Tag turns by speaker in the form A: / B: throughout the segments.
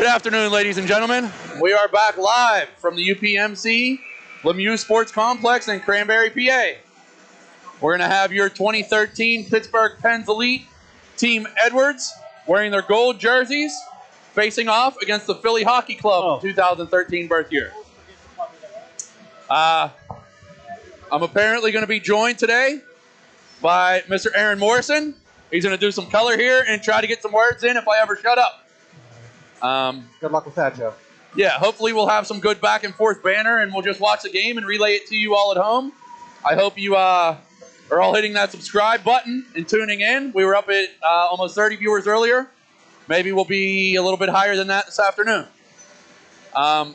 A: Good afternoon, ladies and gentlemen. We are back live from the UPMC Lemieux Sports Complex in Cranberry, PA. We're going to have your 2013 Pittsburgh Pens Elite Team Edwards wearing their gold jerseys facing off against the Philly Hockey Club 2013 birth year. I'm apparently going to be joined today by Mr. Aaron Morrison. He's going to do some color here and try to get some words in if I ever shut up.
B: Good luck with that, Joe.
A: Yeah, hopefully we'll have some good back and forth banner, and we'll just watch the game and relay it to you all at home. I hope you are all hitting that subscribe button and tuning in. We were up at almost 30 viewers earlier. Maybe we'll be a little bit higher than that this afternoon.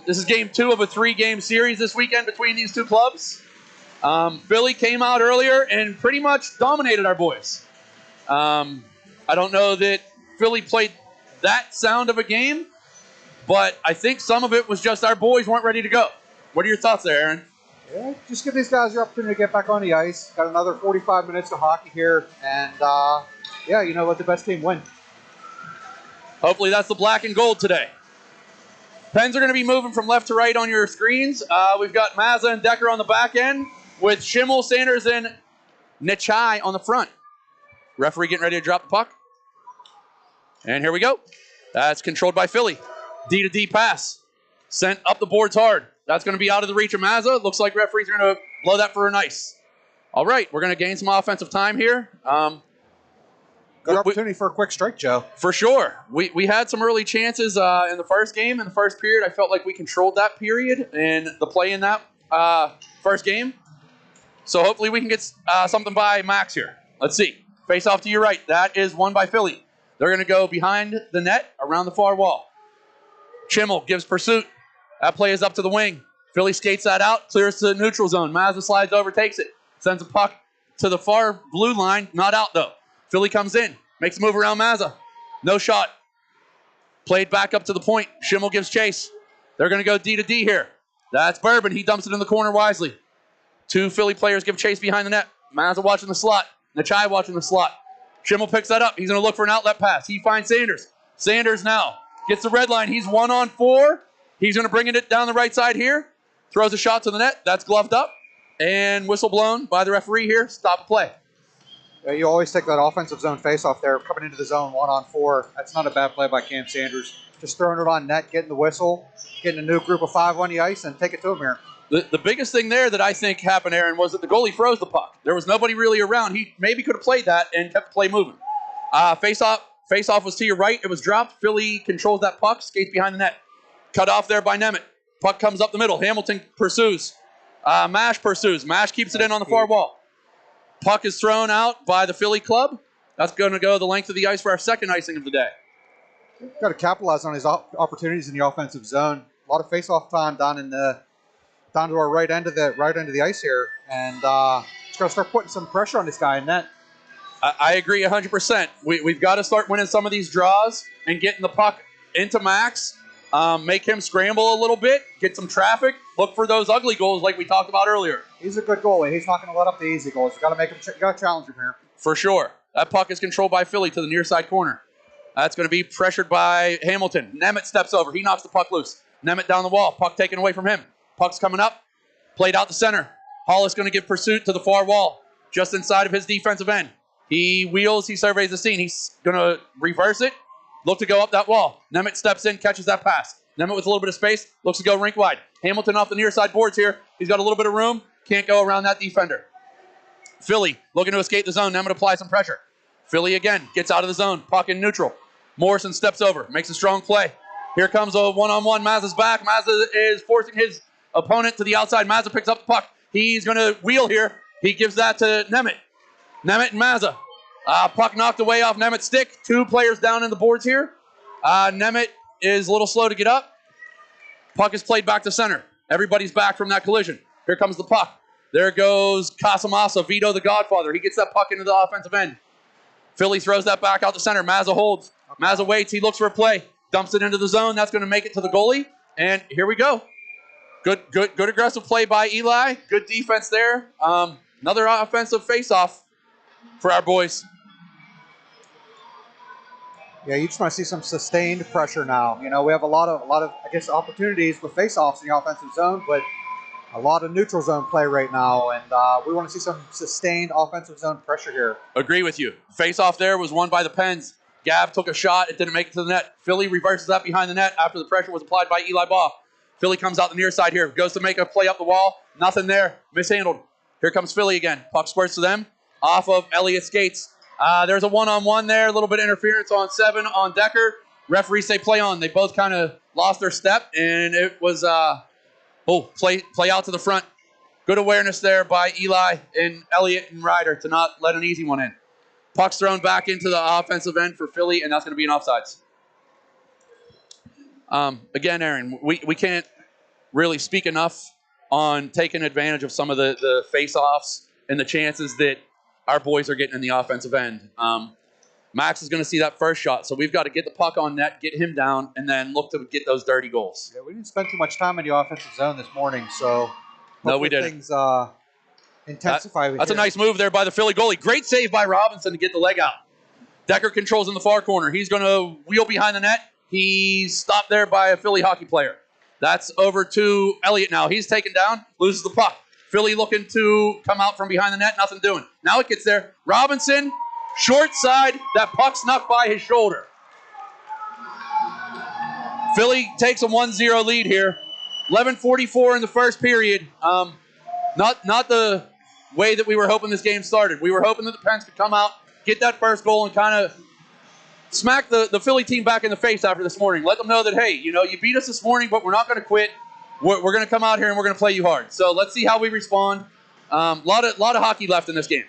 A: This is game 2 of a 3-game series this weekend between these two clubs. Philly came out earlier and pretty much dominated our boys. I don't know that Philly played that sound of a game, but I think some of it was just our boys weren't ready to go. What are your thoughts there, Aaron?
B: Yeah, just give these guys your opportunity to get back on the ice. Got another 45 minutes of hockey here, and yeah, you know, let the best team win.
A: Hopefully that's the black and gold today. Pens are going to be moving from left to right on your screens. We've got Mazza and Decker on the back end with Schimmel, Sanders, and Nechai on the front. Referee getting ready to drop the puck. And here we go. That's controlled by Philly. D to D pass. Sent up the boards hard. That's going to be out of the reach of Mazza. Looks like referees are going to blow that for an ice. All right, we're going to gain some offensive time here.
B: Good opportunity for a quick strike, Joe.
A: For sure. We had some early chances in the first game. In the first period, I felt like we controlled that period and the play in that first game. So hopefully we can get something by Max here. Let's see. Face off to your right. That is won by Philly. They're going to go behind the net around the far wall. Schimmel gives pursuit. That play is up to the wing. Philly skates that out, clears to the neutral zone. Mazza slides over, takes it. Sends a puck to the far blue line. Not out, though. Philly comes in. Makes a move around Mazza. No shot. Played back up to the point. Schimmel gives chase. They're going to go D to D here. That's Bourbon. He dumps it in the corner wisely. 2 Philly players give chase behind the net. Mazza watching the slot. Nechai watching the slot. Schimmel picks that up. He's going to look for an outlet pass. He finds Sanders. Sanders now gets the red line. He's 1-on-4. He's going to bring it down the right side here. Throws a shot to the net. That's gloved up. And whistle blown by the referee here. Stop the play.
B: Yeah, you always take that offensive zone face-off there, coming into the zone 1-on-4. That's not a bad play by Cam Sanders. Just throwing it on net, getting the whistle, getting a new group of 5 on the ice, and take it to him here.
A: The biggest thing there that I think happened, Aaron, was that the goalie froze the puck. There was nobody really around. He maybe could have played that and kept the play moving. Face-off was to your right. It was dropped. Philly controls that puck, skates behind the net. Cut off there by Nemeth. Puck comes up the middle. Hamilton pursues. Mash pursues. Mash keeps it in on the far wall. Puck is thrown out by the Philly club. That's going to go the length of the ice for our second icing of the day.
B: Got to capitalize on his opportunities in the offensive zone. A lot of face-off time down to our right end of the ice here, and just got to start putting some pressure on this guy in net.
A: I agree 100%. We've got to start winning some of these draws and getting the puck into Max, make him scramble a little bit, get some traffic, look for those ugly goals like we talked about earlier.
B: He's a good goalie. He's not going to let up the easy goals. You got to make him. Got to challenge him here.
A: For sure. That puck is controlled by Philly to the near side corner. That's going to be pressured by Hamilton. Nemeth steps over. He knocks the puck loose. Nemeth down the wall. Puck taken away from him. Puck's coming up. Played out the center. Hollis going to give pursuit to the far wall, just inside of his defensive end. He wheels. He surveys the scene. He's going to reverse it. Look to go up that wall. Nemeth steps in, catches that pass. Nemeth with a little bit of space. Looks to go rink wide. Hamilton off the near side boards here. He's got a little bit of room. Can't go around that defender. Philly looking to escape the zone. Nemeth applies some pressure. Philly again gets out of the zone. Puck in neutral. Morrison steps over. Makes a strong play. Here comes a one-on-one. Mazza's back. Mazza is forcing his opponent to the outside. Mazza picks up the puck. He's going to wheel here. He gives that to Nemeth. Nemeth and Mazza. Puck knocked away off Nemeth's stick. 2 players down in the boards here. Nemeth is a little slow to get up. Puck is played back to center. Everybody's back from that collision. Here comes the puck. There goes Casamassa, Vito the Godfather. He gets that puck into the offensive end. Philly throws that back out to center. Mazza holds. Mazza waits. He looks for a play. Dumps it into the zone. That's going to make it to the goalie. And here we go. Good aggressive play by Eli. Good defense there. Another offensive face-off for our boys.
B: Yeah, you just want to see some sustained pressure now. You know, we have a lot of I guess opportunities with faceoffs in the offensive zone, but a lot of neutral zone play right now, and we want to see some sustained offensive zone pressure here.
A: Agree with you. Face off there was won by the Pens. Gav took a shot. It didn't make it to the net. Philly reverses that behind the net after the pressure was applied by Eli Baugh. Philly comes out the near side here. Goes to make a play up the wall. Nothing there. Mishandled. Here comes Philly again. Puck squirts to them. Off of Elliott skates. There's a one-on-one there. A little bit of interference on 7 on Decker. Referees say play on. They both kind of lost their step, and it was play out to the front. Good awareness there by Eli and Elliott and Ryder to not let an easy one in. Puck's thrown back into the offensive end for Philly, and that's going to be an offsides. Again, Aaron, we can't really speak enough on taking advantage of some of the face-offs and the chances that our boys are getting in the offensive end. Max is going to see that first shot, so we've got to get the puck on net, get him down, and then look to get those dirty goals.
B: Yeah, we didn't spend too much time in the offensive zone this morning, so
A: no, we didn't.
B: Things intensify.
A: That's a nice move there by the Philly goalie. Great save by Robinson to get the leg out. Decker controls in the far corner. He's going to wheel behind the net. He's stopped there by a Philly hockey player. That's over to Elliott now. He's taken down, loses the puck. Philly looking to come out from behind the net, nothing doing. Now it gets there. Robinson, short side, that puck snuck by his shoulder. Philly takes a 1-0 lead here. 11:44 in the first period. Not the way that we were hoping this game started. We were hoping that the Pens could come out, get that first goal, and kind of smack the Philly team back in the face after this morning. Let them know that, hey, you beat us this morning, but we're not going to quit. We're going to come out here and we're going to play you hard. So let's see how we respond. Lot of hockey left in this game.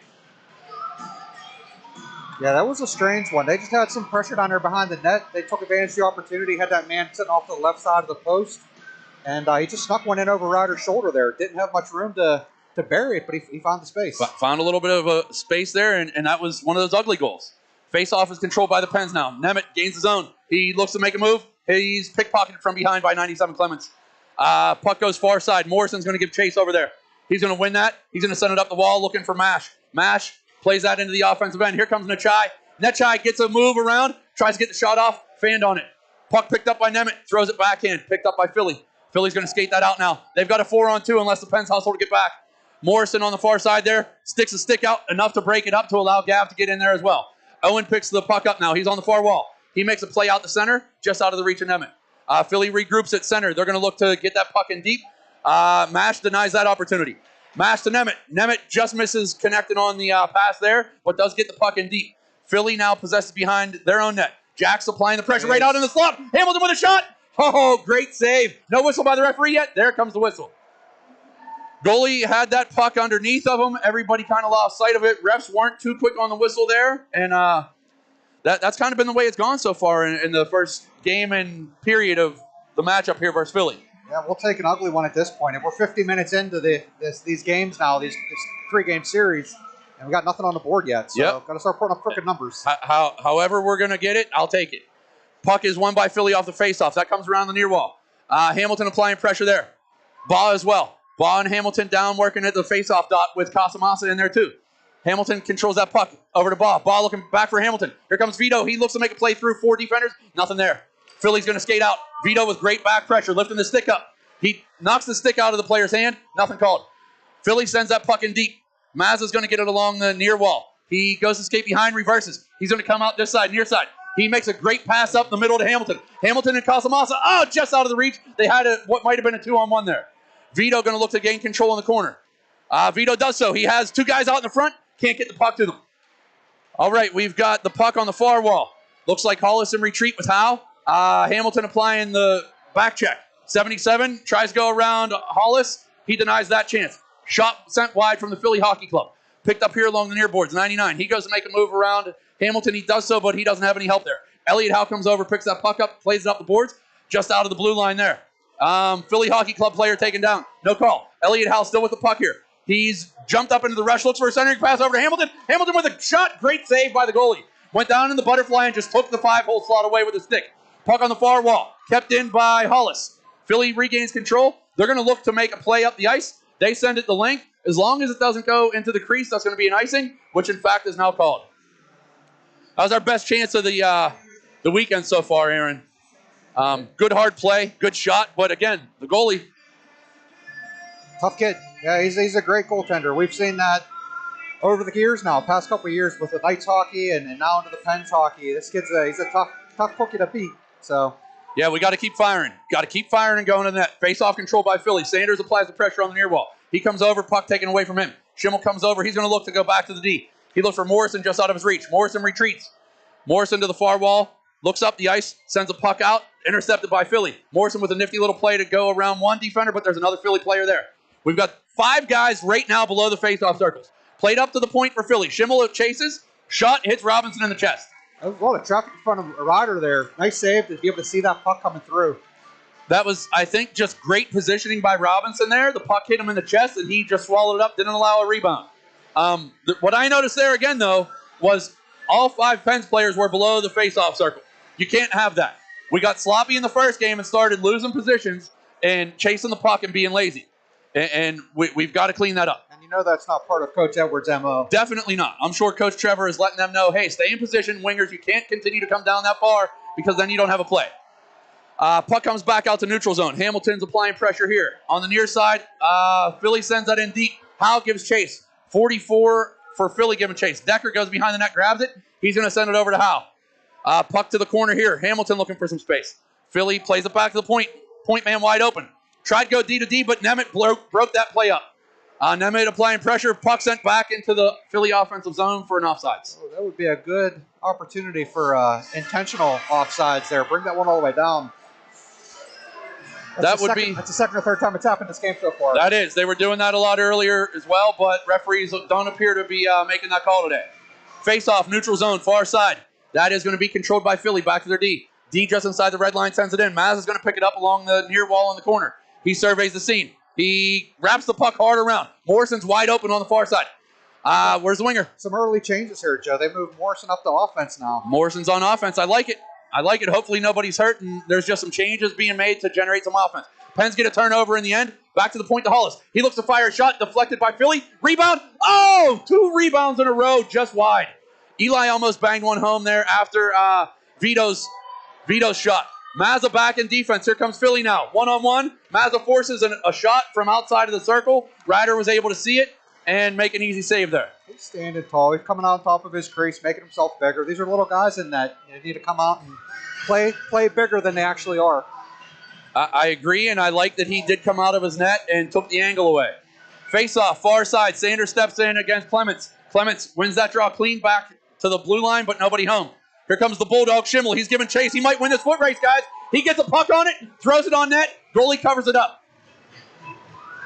B: Yeah, that was a strange one. They just had some pressure down there behind the net. They took advantage of the opportunity, had that man sitting off to the left side of the post, and he just snuck one in over Ryder's shoulder there. Didn't have much room to bury it, but he found the space.
A: Found a little bit of a space there, and that was one of those ugly goals. Face-off is controlled by the Pens now. Nemeth gains his own. He looks to make a move. He's pickpocketed from behind by 97 Clements. Puck goes far side. Morrison's going to give chase over there. He's going to win that. He's going to send it up the wall looking for Mash. Mash plays that into the offensive end. Here comes Nechai. Nechai gets a move around, tries to get the shot off, fanned on it. Puck picked up by Nemeth, throws it backhand, picked up by Philly. Philly's going to skate that out now. They've got a 4-on-2 unless the Pens hustle to get back. Morrison on the far side there, sticks a stick out, enough to break it up to allow Gav to get in there as well. Owen picks the puck up now. He's on the far wall. He makes a play out the center, just out of the reach of Nemeth. Philly regroups at center. They're going to look to get that puck in deep. Mash denies that opportunity. Mash to Nemeth. Nemeth just misses connecting on the pass there, but does get the puck in deep. Philly now possesses behind their own net. Jack's applying the pressure right out in the slot. Hamilton with a shot. Oh, great save. No whistle by the referee yet. There comes the whistle. Goalie had that puck underneath of him. Everybody kind of lost sight of it. Refs weren't too quick on the whistle there, and that's kind of been the way it's gone so far in the first game and period of the matchup here versus Philly.
B: Yeah, we'll take an ugly one at this point. And we're 50 minutes into these games now, this 3-game series, and we got nothing on the board yet. So got to start putting up crooked numbers.
A: However we're going to get it, I'll take it. Puck is won by Philly off the faceoff. That comes around the near wall. Hamilton applying pressure there. Baugh as well. Baugh and Hamilton down working at the faceoff dot with Casamassa in there too. Hamilton controls that puck over to Baugh. Baugh looking back for Hamilton. Here comes Vito. He looks to make a play through 4 defenders. Nothing there. Philly's going to skate out. Vito with great back pressure, lifting the stick up. He knocks the stick out of the player's hand. Nothing called. Philly sends that puck in deep. Mazza's going to get it along the near wall. He goes to skate behind, reverses. He's going to come out this side, near side. He makes a great pass up the middle to Hamilton. Hamilton and Casamassa. Oh, just out of the reach. They had what might have been a 2-on-1 there. Vito going to look to gain control in the corner. Vito does so. He has 2 guys out in the front. Can't get the puck to them. All right, we've got the puck on the far wall. Looks like Hollis in retreat with Howe. Hamilton applying the back check. 77 tries to go around Hollis. He denies that chance. Shot sent wide from the Philly Hockey Club. Picked up here along the near boards. 99. He goes to make a move around Hamilton. He does so, but he doesn't have any help there. Elliott Howe comes over, picks that puck up, plays it up the boards, just out of the blue line there. Philly Hockey Club player taken down. No call. Elliott Howe still with the puck here. He's jumped up into the rush, looks for a centering pass over to Hamilton. Hamilton with a shot. Great save by the goalie. Went down in the butterfly and just took the 5-hole slot away with a stick. Puck on the far wall. Kept in by Hollis. Philly regains control. They're going to look to make a play up the ice. They send it the length. As long as it doesn't go into the crease, that's going to be an icing, which in fact is now called. That was our best chance of the the weekend so far, Aaron. Good hard play, good shot, but again, the goalie.
B: Tough kid. Yeah, he's a great goaltender. We've seen that over the years now, past couple of years with the Knights hockey and now into the Pens hockey. This kid's he's a tough cookie to beat. So
A: yeah, we got to keep firing. Got to keep firing and going in the net. Face-off control by Philly. Sanders applies the pressure on the near wall. He comes over, puck taken away from him. Schimmel comes over. He's going to look to go back to the D. He looks for Morrison just out of his reach. Morrison retreats. Morrison to the far wall. Looks up the ice. Sends a puck out. Intercepted by Philly. Morrison with a nifty little play to go around one defender, but there's another Philly player there. We've got 5 guys right now below the face-off circles. Played up to the point for Philly. Schimmel chases. Shot hits Robinson in the chest.
B: There was a lot of traffic in front of Ryder there. Nice save to be able to see that puck coming through.
A: That was, I think, just great positioning by Robinson there. The puck hit him in the chest, and he just swallowed it up, didn't allow a rebound. What I noticed there again, though, was all 5 Pens players were below the face-off circle. You can't have that. We got sloppy in the first game and started losing positions and chasing the puck and being lazy. And we've got to clean that up.
B: And you know that's not part of Coach Edwards' MO.
A: Definitely not. I'm sure Coach Trevor is letting them know, hey, stay in position, wingers. You can't continue to come down that far because then you don't have a play. Puck comes back out to neutral zone. Hamilton's applying pressure here. On the near side, Philly sends that in deep. Howe gives chase. 44 for Philly giving chase. Decker goes behind the net, grabs it. He's going to send it over to Howe. Puck to the corner here. Hamilton looking for some space. Philly plays it back to the point. Point man wide open. Tried to go D to D, but Nemeth broke that play up. Nemeth applying pressure. Puck sent back into the Philly offensive zone for an offsides.
B: Oh, that would be a good opportunity for intentional offsides there. Bring that one all the way down. That's the second or third time it's happened this game so far.
A: That is. They were doing that a lot earlier as well, but referees don't appear to be making that call today. Face-off, neutral zone, far side. That is going to be controlled by Philly, back to their D. D just inside the red line, sends it in. Maz is going to pick it up along the near wall in the corner. He surveys the scene. He wraps the puck hard around. Morrison's wide open on the far side. Where's the winger?
B: Some early changes here, Joe. They moved Morrison up to offense now.
A: Morrison's on offense. I like it. Hopefully nobody's hurt, and there's just some changes being made to generate some offense. Pens get a turnover in the end. Back to the point to Hollis. He looks to fire a shot, deflected by Philly. Rebound. Oh, 2 rebounds in a row, just wide. Eli almost banged one home there after Vito's shot. Mazza back in defense. Here comes Philly now. One-on-one. Mazza forces a shot from outside of the circle. Ryder was able to see it and make an easy save there.
B: He's standing tall. He's coming on top of his crease, making himself bigger. These are little guys in that need to come out and play bigger than they actually are.
A: I agree, and I like that he did come out of his net and took the angle away. Face-off, far side. Sanders steps in against Clements. Clements wins that draw clean back to the blue line, but nobody home. Here comes the Bulldog, Schimmel. He's giving chase. He might win this foot race, guys. He gets a puck on it, throws it on net. Goalie covers it up.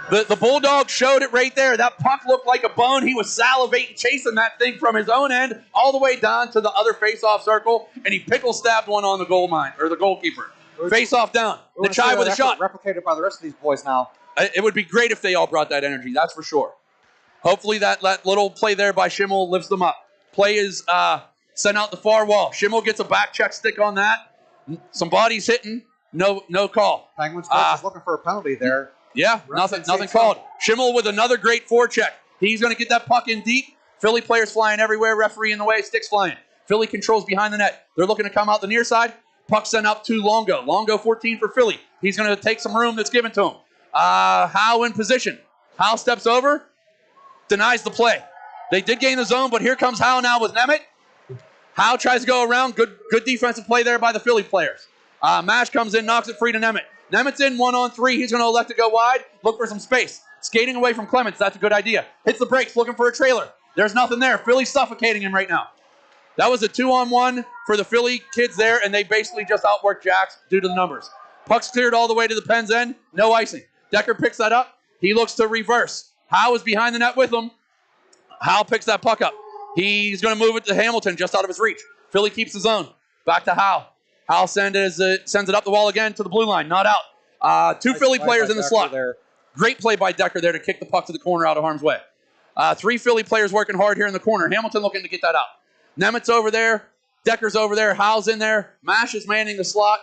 A: The Bulldog showed it right there. That puck looked like a bone. He was salivating, chasing that thing from his own end all the way down to the other face-off circle, and he pickle-stabbed one on the goal line, or the goalkeeper. Face-off down. The Chai with a shot.
B: Replicated by the rest of these boys now.
A: It would be great if they all brought that energy, that's for sure. Hopefully that little play there by Schimmel lifts them up. Play is sent out the far wall. Schimmel gets a back check stick on that. Some bodies hitting. No call.
B: Penguins coach is looking for a penalty there.
A: Yeah, nothing called. Schimmel with another great forecheck. He's going to get that puck in deep. Philly players flying everywhere. Referee in the way. Sticks flying. Philly controls behind the net. They're looking to come out the near side. Puck sent up to Longo. Longo 14 for Philly. He's going to take some room that's given to him. Howe in position. Howe steps over. Denies the play. They did gain the zone, but here comes Howe now with Nemeth. Howe tries to go around. Good defensive play there by the Philly players. Mash comes in, knocks it free to Nemeth. Nemeth's in 1-on-3. He's going to elect to go wide, look for some space. Skating away from Clements. That's a good idea. Hits the brakes, looking for a trailer. There's nothing there. Philly's suffocating him right now. That was a 2-on-1 for the Philly kids there, and they basically just outworked Jacks due to the numbers. Puck's cleared all the way to the Pens end. No icing. Decker picks that up. He looks to reverse. Howe is behind the net with him. Howe picks that puck up. He's going to move it to Hamilton just out of his reach. Philly keeps the zone. Back to Howe. Howe sends it up the wall again to the blue line. Not out. Two Philly players in the slot. There. Great play by Decker there to kick the puck to the corner out of harm's way. 3 Philly players working hard here in the corner. Hamilton looking to get that out. Nemeth's over there. Decker's over there. Howe's in there. Mash is manning the slot.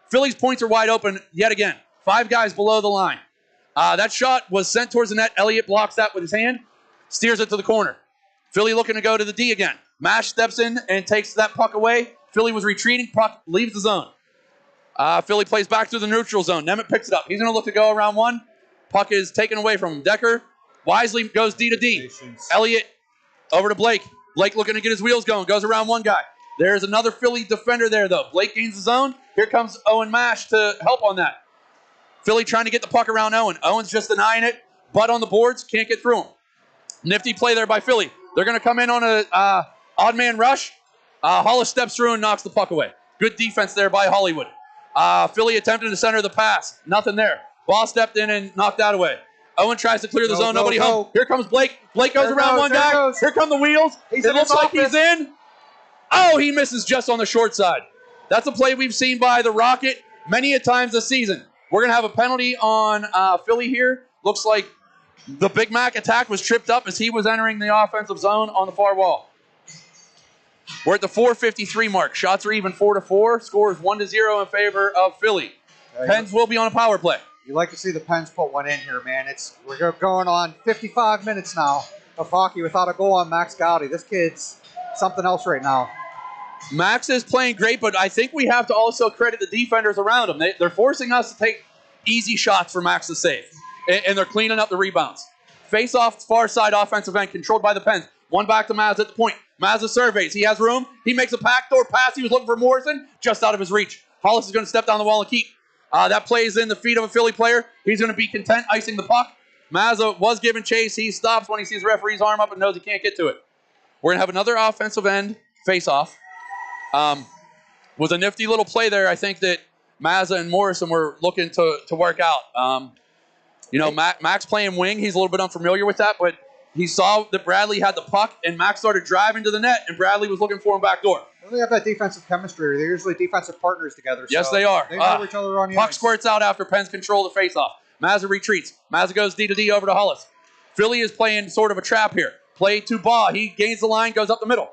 A: Philly's points are wide open yet again. 5 guys below the line. That shot was sent towards the net. Elliott blocks that with his hand. Steers it to the corner. Philly looking to go to the D again. Mash steps in and takes that puck away. Philly was retreating. Puck leaves the zone. Philly plays back to the neutral zone. Nemeth picks it up. He's going to look to go around one. Puck is taken away from him. Decker wisely goes D to D.
B: Patience.
A: Elliott over to Blake. Blake looking to get his wheels going. Goes around one guy. There's another Philly defender there, though. Blake gains the zone. Here comes Owen Mash to help on that. Philly trying to get the puck around Owen. Owen's just denying it. Butt on the boards. Can't get through him. Nifty play there by Philly. They're going to come in on a odd man rush. Hollis steps through and knocks the puck away. Good defense there by Hollywood. Philly attempted to center the pass. Nothing there. Ball stepped in and knocked that away. Owen tries to clear the zone. Nobody home. Here comes Blake. Blake goes around one guy. Here come the wheels. It looks like he's in. Oh, he misses just on the short side. That's a play we've seen by the Rocket many a times this season. We're going to have a penalty on Philly here. Looks like the Big Mac attack was tripped up as he was entering the offensive zone on the far wall. We're at the 4:53 mark. Shots are even 4-4. Score is 1-0 in favor of Philly. Pens will be on a power play.
B: You like to see the Pens put one in here, man. We're going on 55 minutes now of hockey without a goal on Max Gowdy. This kid's something else right now.
A: Max is playing great, but I think we have to also credit the defenders around him. They're forcing us to take easy shots for Max to save, and they're cleaning up the rebounds. Face-off, far side offensive end controlled by the Pens. One back to Maz at the point. Mazza surveys. He has room. He makes a backdoor pass. He was looking for Morrison, just out of his reach. Hollis is going to step down the wall and keep. That plays in the feet of a Philly player. He's going to be content icing the puck. Mazza was given chase. He stops when he sees the referee's arm up and knows he can't get to it. We're going to have another offensive end face-off. Was a nifty little play there. I think that Mazza and Morrison were looking to work out. Max playing wing. He's a little bit unfamiliar with that, but he saw that Bradley had the puck, and Max started driving to the net, and Bradley was looking for him back door.
B: They have that defensive chemistry. They're usually defensive partners together.
A: Yes, they are.
B: They know each other on the
A: puck
B: ice.
A: squirts out after Pens control the faceoff. Mazza retreats. Mazza goes D to D over to Hollis. Philly is playing sort of a trap here. Play to Baugh. He gains the line, goes up the middle.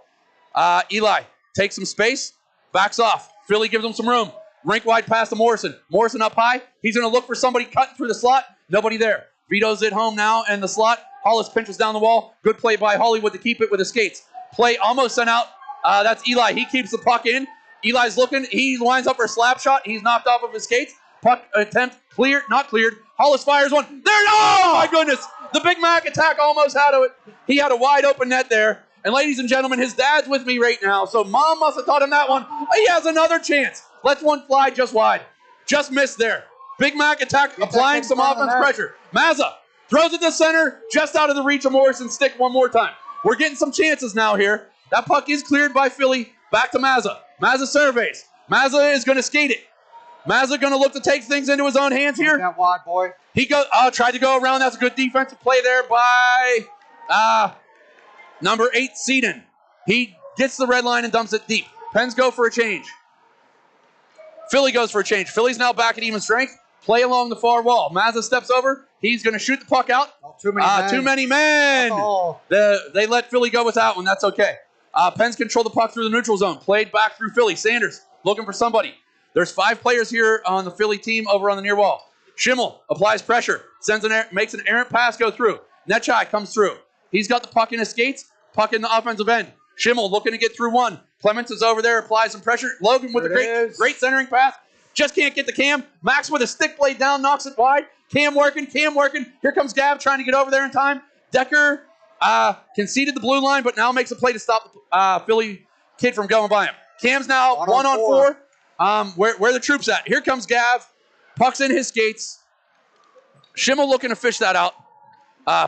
A: Eli takes some space, backs off. Philly gives him some room. Rink wide pass to Morrison. Morrison up high. He's going to look for somebody cutting through the slot. Nobody there. Vito's at home now in the slot. Hollis pinches down the wall. Good play by Hollywood to keep it with his skates. Play almost sent out. That's Eli. He keeps the puck in. Eli's looking. He lines up for a slap shot. He's knocked off of his skates. Puck attempt cleared, not cleared. Hollis fires one. There. Oh, my goodness. The Big Mac attack almost had it. He had a wide open net there. And ladies and gentlemen, his dad's with me right now. So Mom must have taught him that one. He has another chance. Lets one fly just wide. Just missed there. Big Mac attack applying some offense pressure. Mazza throws it to center, just out of the reach of Morrison's stick one more time. We're getting some chances now here. That puck is cleared by Philly. Back to Mazza. Mazza surveys. Mazza is going to skate it. Mazza going to look to take things into his own hands here.
B: That wide, boy.
A: He tried to go around. That's a good defensive play there by number 8, Seaton. He gets the red line and dumps it deep. Pens go for a change. Philly goes for a change. Philly's now back at even strength. Play along the far wall. Mazza steps over. He's going to shoot the puck out.
B: Too many men.
A: Too many men.
B: Oh.
A: They let Philly go with that one. That's okay. Pens control the puck through the neutral zone. Played back through Philly. Sanders looking for somebody. There's 5 players here on the Philly team over on the near wall. Schimmel applies pressure. Makes an errant pass go through. Netchai comes through. He's got the puck in his skates. Puck in the offensive end. Schimmel looking to get through one. Clements is over there. Applies some pressure. Logan with a great centering pass. Just can't get the Cam. Max with a stick blade down, knocks it wide. Cam working. Here comes Gav trying to get over there in time. Decker conceded the blue line, but now makes a play to stop the Philly kid from going by him. Cam's now 1-on-4. Where the troops at? Here comes Gav. Puck's in his skates. Schimmel looking to fish that out.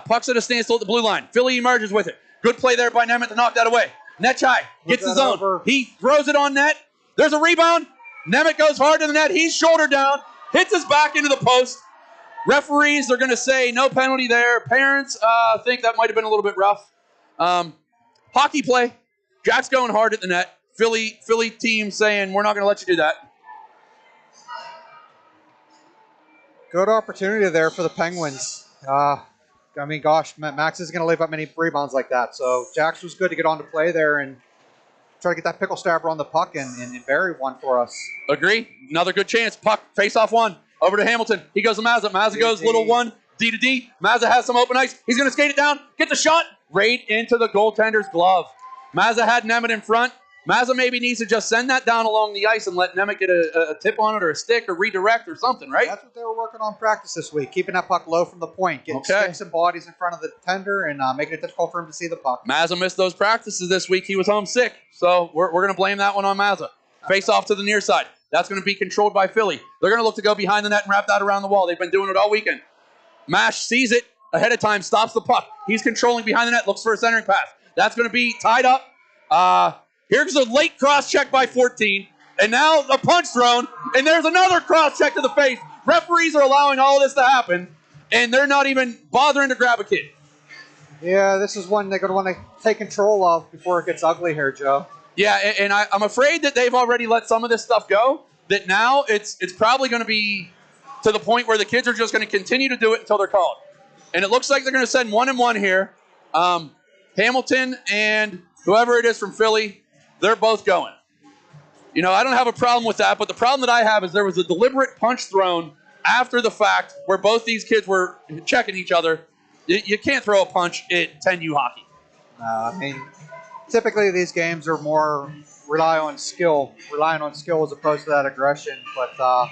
A: Puck's at a standstill at the blue line. Philly emerges with it. Good play there by Nemeth to knock that away. Netchai gets the zone. Over. He throws it on net. There's a rebound. Nemeth goes hard to the net. He's shoulder down. Hits his back into the post. Referees are going to say no penalty there. Parents think that might have been a little bit rough. Hockey play. Jack's going hard at the net. Philly team saying we're not going to let you do that.
B: Good opportunity there for the Penguins. Max isn't going to leave up many rebounds like that. So Jax was good to get on to play there and try to get that pickle stabber on the puck and bury one for us.
A: Agree. Another good chance. Puck, face-off one. Over to Hamilton. He goes to Mazza. Mazza goes little one. D to D. Mazza has some open ice. He's going to skate it down. Get the shot. Right into the goaltender's glove. Mazza had Nemeth in front. Mazza maybe needs to just send that down along the ice and let Nemec get a tip on it or a stick or redirect or something, right?
B: That's what they were working on practice this week, keeping that puck low from the point, getting
A: Okay.
B: sticks and bodies in front of the tender, and making it difficult for him to see the puck.
A: Mazza missed those practices this week. He was homesick, so we're going to blame that one on Mazza. Face off to the near side. That's going to be controlled by Philly. They're going to look to go behind the net and wrap that around the wall. They've been doing it all weekend. Mash sees it ahead of time, stops the puck. He's controlling behind the net, looks for a centering pass. That's going to be tied up. Here's a late cross check by 14, and now a punch thrown, and there's another cross check to the face. Referees are allowing all of this to happen, and they're not even bothering to grab a kid.
B: Yeah, this is one they're going to want to take control of before it gets ugly here, Joe.
A: Yeah, and I'm afraid that they've already let some of this stuff go, that now it's probably going to be to the point where the kids are just going to continue to do it until they're called. And it looks like they're going to send 1-1 here. Hamilton and whoever it is from Philly, they're both going. You know, I don't have a problem with that, but the problem that I have is there was a deliberate punch thrown after the fact where both these kids were checking each other. You can't throw a punch at 10U hockey.
B: I mean, typically these games are more relying on skill as opposed to that aggression. But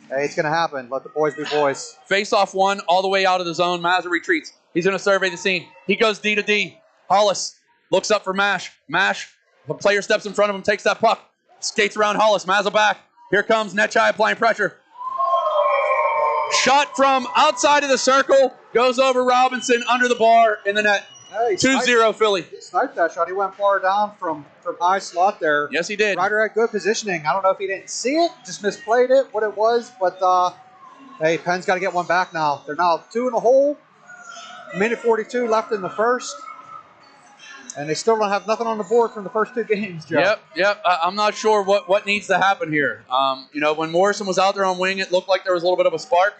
B: hey, it's going to happen. Let the boys be boys.
A: Face off one, all the way out of the zone. Mazza retreats. He's going to survey the scene. He goes D to D. Hollis looks up for Mash. Mash, the player steps in front of him, takes that puck, skates around Hollis. Mazza back. Here comes Netchai applying pressure. Shot from outside of the circle, goes over Robinson under the bar in the net.
B: Hey,
A: 2-0 Philly.
B: He sniped that shot. He went far down from high slot there.
A: Yes, he did.
B: Ryder had good positioning. I don't know if he didn't see it, just misplayed it, what it was. But, hey, Penn's got to get one back now. They're now 2 in the hole. Minute 42 left in the first. And they still don't have nothing on the board from the first 2 games, Joe.
A: Yep. I'm not sure what needs to happen here. You know, when Morrison was out there on wing, it looked like there was a little bit of a spark.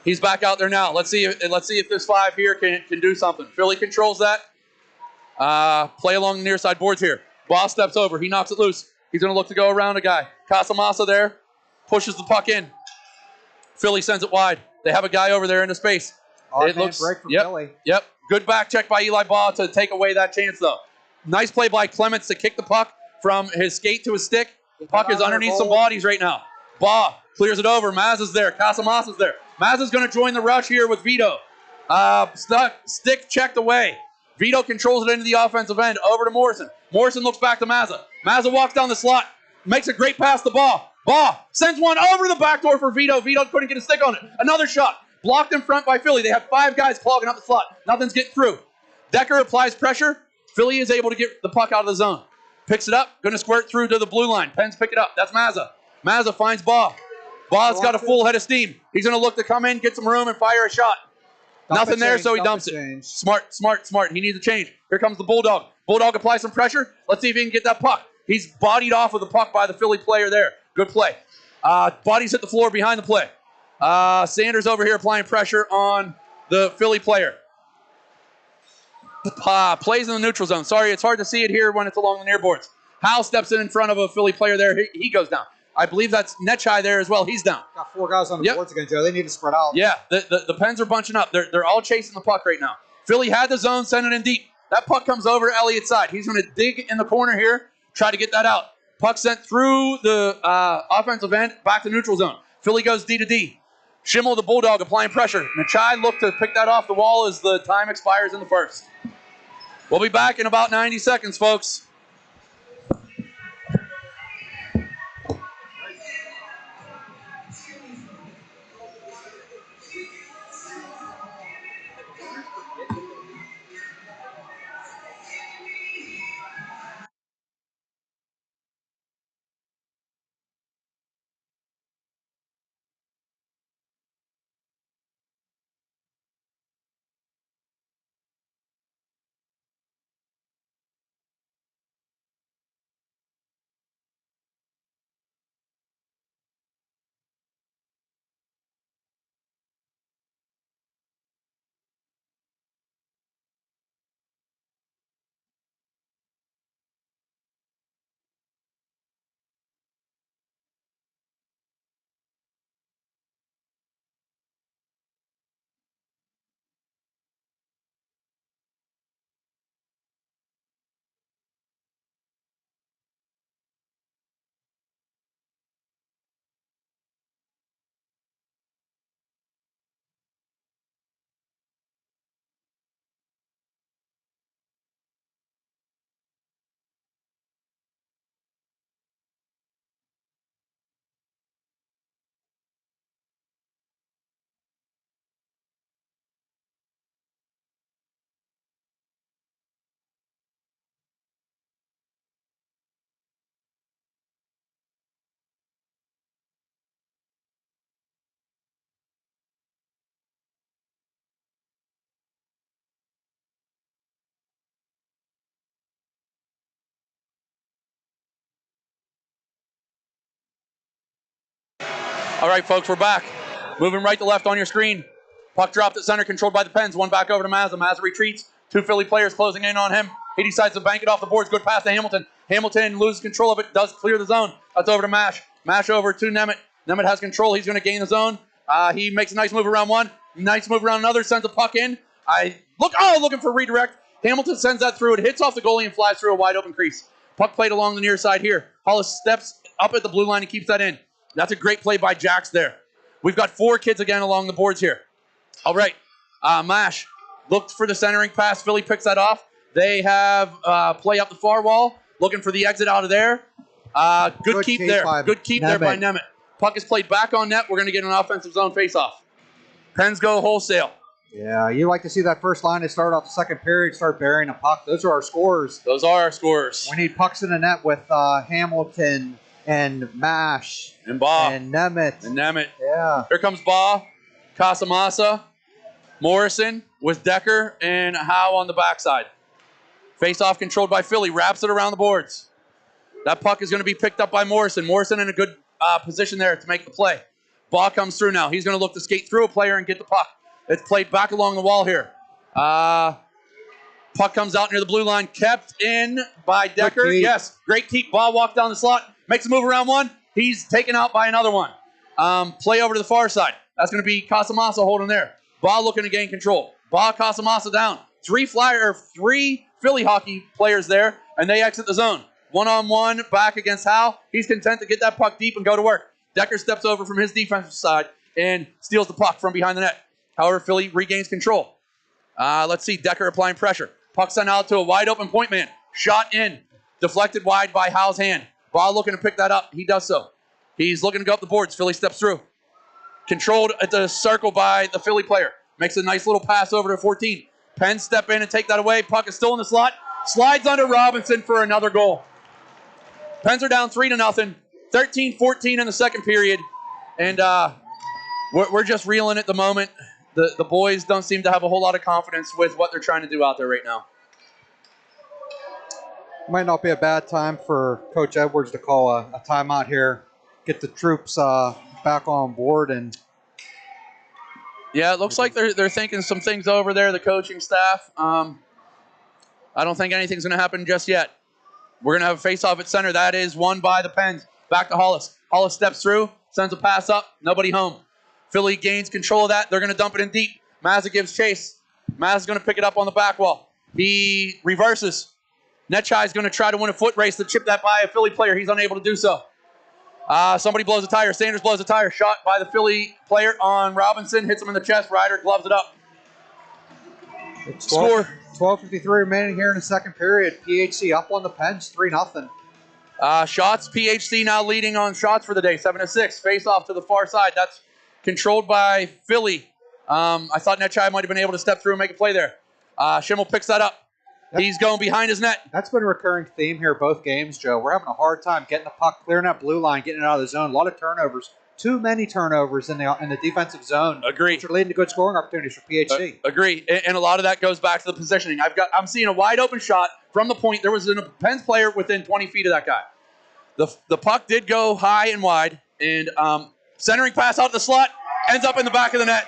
A: He's back out there now. Let's see if this 5 here can do something. Philly controls that. Play along the near side boards here. Boss steps over. He knocks it loose. He's going to look to go around a guy. Casamassa there. Pushes the puck in. Philly sends it wide. They have a guy over there into space.
B: It looks break from Philly.
A: Yep. Good back check by Eli Baugh to take away that chance, though. Nice play by Clements to kick the puck from his skate to his stick. The puck is underneath some bodies right now. Baugh clears it over. Mazza's there. Casamassa's there. Mazza's going to join the rush here with Vito. Stick checked away. Vito controls it into the offensive end. Over to Morrison. Morrison looks back to Mazza. Mazza walks down the slot. Makes a great pass to Baugh. Baugh sends one over the back door for Vito. Vito couldn't get a stick on it. Another shot. Blocked in front by Philly. They have 5 guys clogging up the slot. Nothing's getting through. Decker applies pressure. Philly is able to get the puck out of the zone. Picks it up. Going to squirt through to the blue line. Pens pick it up. That's Mazza. Mazza finds Baugh. Baugh's got a full head of steam. He's going to look to come in, get some room, and fire a shot. Nothing there, so he dumps it. Smart. He needs a change. Here comes the Bulldog. Bulldog applies some pressure. Let's see if he can get that puck. He's bodied off of the puck by the Philly player there. Good play. Bodies hit the floor behind the play. Sanders over here applying pressure on the Philly player. Plays in the neutral zone. Sorry, it's hard to see it here when it's along the near boards. Howe steps in front of a Philly player there. He goes down. I believe that's Netchai there as well. He's down.
B: Got 4 guys on the boards again, Joe. They need to spread out.
A: Yeah, the Pens are bunching up. They're all chasing the puck right now. Philly had the zone, sent it in deep. That puck comes over Elliott's side. He's going to dig in the corner here, try to get that out. Puck sent through the offensive end, back to neutral zone. Philly goes D to D. Schimmel, the Bulldog, applying pressure. Netchai looked to pick that off the wall as the time expires in the first. We'll be back in about 90 seconds, folks. All right, folks, we're back. Moving right to left on your screen. Puck dropped at center, controlled by the Pens. One back over to Mazza. Mazza retreats. Two Philly players closing in on him. He decides to bank it off the boards. Good pass to Hamilton. Hamilton loses control of it. Does clear the zone. That's over to Mash. Mash over to Nemeth. Nemeth has control. He's going to gain the zone. He makes a nice move around one. Nice move around another. Sends a puck in. Looking for redirect. Hamilton sends that through. It hits off the goalie and flies through a wide open crease. Puck played along the near side here. Hollis steps up at the blue line and keeps that in. That's a great play by Jax there. We've got 4 kids again along the boards here. All right. Mash looked for the centering pass. Philly picks that off. They have play up the far wall. Looking for the exit out of there. Good keep there. Good keep there by Nemeth. Puck is played back on net. We're going to get an offensive zone faceoff. Pens go wholesale.
B: Yeah, you like to see that first line to start off the second period, start burying a puck. Those are our scorers.
A: Those are our scorers.
B: We need pucks in the net with Hamilton and Mash
A: and Ba
B: and Nemeth. Yeah.
A: Here comes Ba, Casamassa, Morrison with Decker and Howe on the backside. Face-off controlled by Philly. Wraps it around the boards. That puck is going to be picked up by Morrison. Morrison in a good position there to make the play. Ba comes through now. He's going to look to skate through a player and get the puck. It's played back along the wall here. Puck comes out near the blue line. Kept in by Decker. Yes, great keep. Ba walks down the slot. Makes a move around one. He's taken out by another one. Play over to the far side. That's going to be Casamassa holding there. Ba looking to gain control. Ba, Casamassa down. 3 Philly hockey players there, and they exit the zone. 1-on-1 back against Howe. He's content to get that puck deep and go to work. Decker steps over from his defensive side and steals the puck from behind the net. However, Philly regains control. Let's see. Decker applying pressure. Puck sent out to a wide open point man. Shot in. Deflected wide by Howe's hand. Ba looking to pick that up. He does so. He's looking to go up the boards. Philly steps through. Controlled at the circle by the Philly player. Makes a nice little pass over to 14. Pens step in and take that away. Puck is still in the slot. Slides under Robinson for another goal. Pens are down 3-0. 13-14 in the second period. And we're just reeling at the moment. The boys don't seem to have a whole lot of confidence with what they're trying to do out there right now.
B: Might not be a bad time for Coach Edwards to call a timeout here, get the troops back on board. And
A: yeah, it looks like they're thinking some things over there, the coaching staff. I don't think anything's going to happen just yet. We're going to have a face-off at center. That is won by the Pens. Back to Hollis. Hollis steps through, sends a pass up, nobody home. Philly gains control of that. They're going to dump it in deep. Mazza gives chase. Mazza's going to pick it up on the back wall. He reverses. Netchai is going to try to win a foot race to chip that by a Philly player. He's unable to do so. Somebody blows a tire. Sanders blows a tire. Shot by the Philly player on Robinson. Hits him in the chest. Ryder gloves it up. Score.
B: 12:53 remaining here in the second period. PHC up on the Pens, 3-0.
A: Shots. PHC now leading on shots for the day, 7-6. Face off to the far side. That's controlled by Philly. I thought Netchai might have been able to step through and make a play there. Schimmel picks that up. He's going behind his net.
B: That's been a recurring theme here both games, Joe. We're having a hard time getting the puck, clearing that blue line, getting it out of the zone. A lot of turnovers. Too many turnovers in the defensive zone.
A: Agree.
B: Which are leading to good scoring opportunities for PHC.
A: Agree. And a lot of that goes back to the positioning. I'm seeing a wide open shot from the point. There was a Pens player within 20 feet of that guy. The puck did go high and wide, and centering pass out the slot ends up in the back of the net.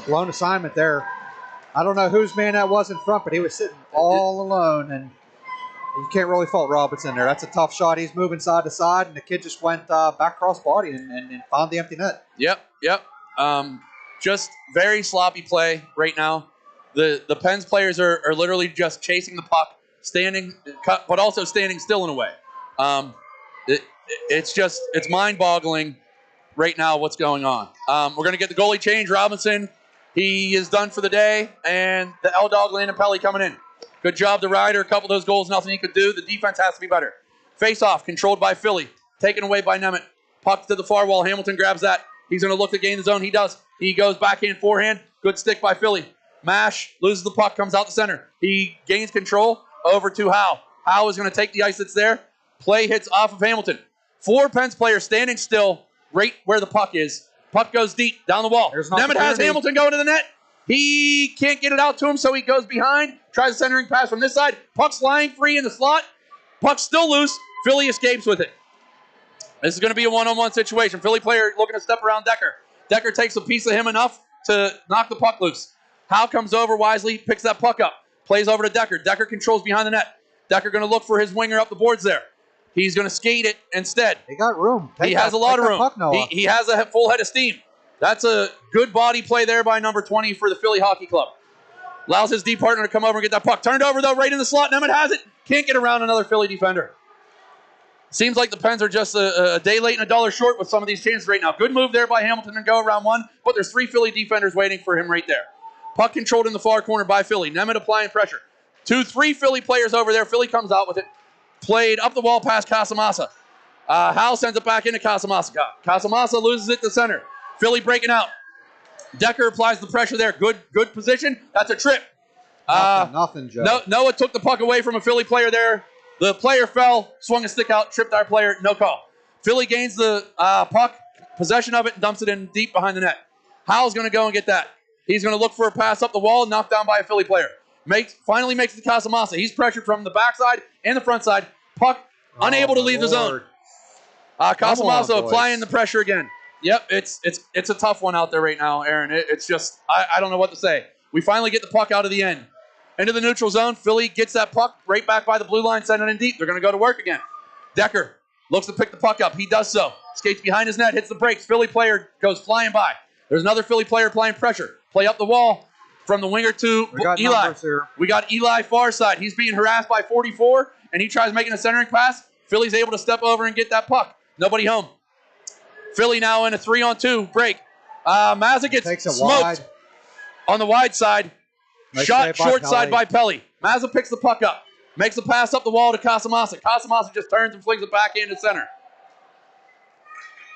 B: Blown assignment there. I don't know whose man that was in front, but he was sitting all alone, and you can't really fault Robinson there. That's a tough shot. He's moving side to side, and the kid just went back cross body and found the empty net.
A: Yep. Just very sloppy play right now. The Pens players are literally just chasing the puck, but also standing still in a way. It's mind-boggling right now what's going on. We're going to get the goalie change. Robinson, he is done for the day, and the L-Dog, Landon Pelly coming in. Good job to Ryder. A couple of those goals, nothing he could do. The defense has to be better. Face-off, controlled by Philly. Taken away by Nemeth. Puck to the far wall. Hamilton grabs that. He's going to look to gain the zone. He does. He goes backhand, forehand. Good stick by Philly. Mash loses the puck, comes out the center. He gains control over to Howe. Howe is going to take the ice that's there. Play hits off of Hamilton. 4 Pens players standing still right where the puck is. Puck goes deep down the wall. Nemeth has Hamilton going to the net. He can't get it out to him, so he goes behind. Tries a centering pass from this side. Puck's lying free in the slot. Puck's still loose. Philly escapes with it. This is going to be a one-on-one situation. Philly player looking to step around Decker. Decker takes a piece of him enough to knock the puck loose. Howe comes over wisely, picks that puck up, plays over to Decker. Decker controls behind the net. Decker going to look for his winger up the boards there. He's going to skate it instead.
B: He got room.
A: He has a lot of room. He has a full head of steam. That's a good body play there by number 20 for the Philly Hockey Club. Allows his D partner to come over and get that puck. Turned over, though, right in the slot. Nemeth has it. Can't get around another Philly defender. Seems like the Pens are just a day late and a dollar short with some of these chances right now. Good move there by Hamilton and go around one, but there's 3 Philly defenders waiting for him right there. Puck controlled in the far corner by Philly. Nemeth applying pressure. 2-3 Philly players over there. Philly comes out with it. Played up the wall past Casamassa. Howe sends it back into Casamassa. Casamassa loses it to center. Philly breaking out. Decker applies the pressure there. Good position. That's a trip.
B: Nothing, Joe.
A: Noah took the puck away from a Philly player there. The player fell, swung a stick out, tripped our player. No call. Philly gains the puck, possession of it, and dumps it in deep behind the net. Howe's going to go and get that. He's going to look for a pass up the wall, knocked down by a Philly player. Finally makes it to Casamassa. He's pressured from the backside and the front side. Puck unable to leave the zone. Casamassa applying the pressure again. Yep, it's a tough one out there right now, Aaron. It's just, I don't know what to say. We finally get the puck out of the end. Into the neutral zone. Philly gets that puck right back by the blue line, sending it in deep. They're going to go to work again. Decker looks to pick the puck up. He does so. Skates behind his net, hits the brakes. Philly player goes flying by. There's another Philly player applying pressure. Play up the wall from the winger to Eli. We got Eli far side. He's being harassed by 44, and he tries making a centering pass. Philly's able to step over and get that puck. Nobody home. Philly now in a 3-on-2 break. Mazza gets smoked wide. On the wide side. Nice shot short side by Pelly. Mazza picks the puck up. Makes a pass up the wall to Casamassa. Casamassa just turns and flings it back into center.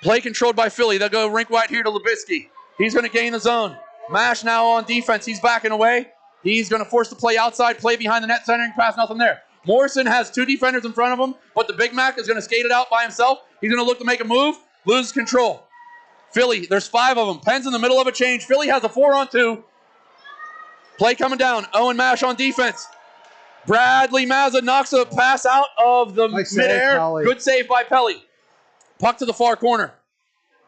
A: Play controlled by Philly. They'll go rink wide here to Lubitsky. He's going to gain the zone. Mash now on defense. He's backing away. He's going to force the play outside. Play behind the net. Centering pass. Nothing there. Morrison has 2 defenders in front of him, but the Big Mac is going to skate it out by himself. He's going to look to make a move. Loses control. Philly, there's 5 of them. Pens in the middle of a change. Philly has a 4-on-2. Play coming down. Owen Mash on defense. Bradley Mazza knocks a pass out of the midair. Good save by Pelly. Puck to the far corner.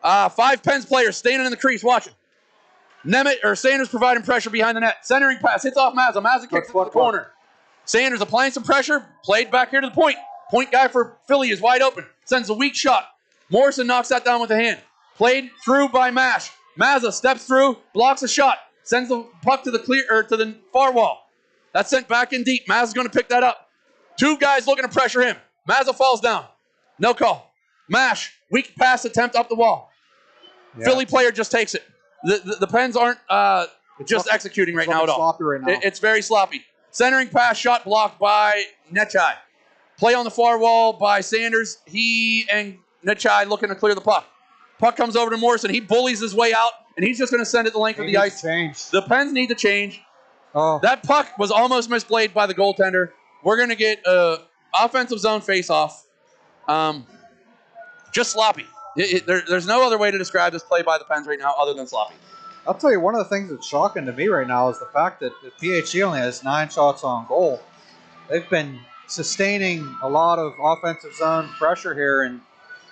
A: 5 Pens players standing in the crease watching. Sanders providing pressure behind the net. Centering pass hits off Mazza. Mazza kicks it to the corner. Sanders applying some pressure. Played back here to the point. Point guy for Philly is wide open. Sends a weak shot. Morrison knocks that down with a hand. Played through by Mash. Mazza steps through, blocks a shot. Sends the puck to the far wall. That's sent back in deep. Mazza's going to pick that up. 2 guys looking to pressure him. Mazza falls down. No call. Mash, weak pass attempt up the wall. Yeah. Philly player just takes it. The Pens aren't just executing right now at all.
B: Sloppy right now.
A: It's very sloppy. Centering pass shot blocked by Nechai. Play on the far wall by Sanders. He and Nechai looking to clear the puck. Puck comes over to Morrison. He bullies his way out, and he's just going to send it the length of the ice. The Pens need to change. That puck was almost misplayed by the goaltender. We're going to get an offensive zone face-off. Just sloppy. There's no other way to describe this play by the Pens right now other than sloppy.
B: I'll tell you, one of the things that's shocking to me right now is the fact that the PHC only has 9 shots on goal. They've been sustaining a lot of offensive zone pressure here, and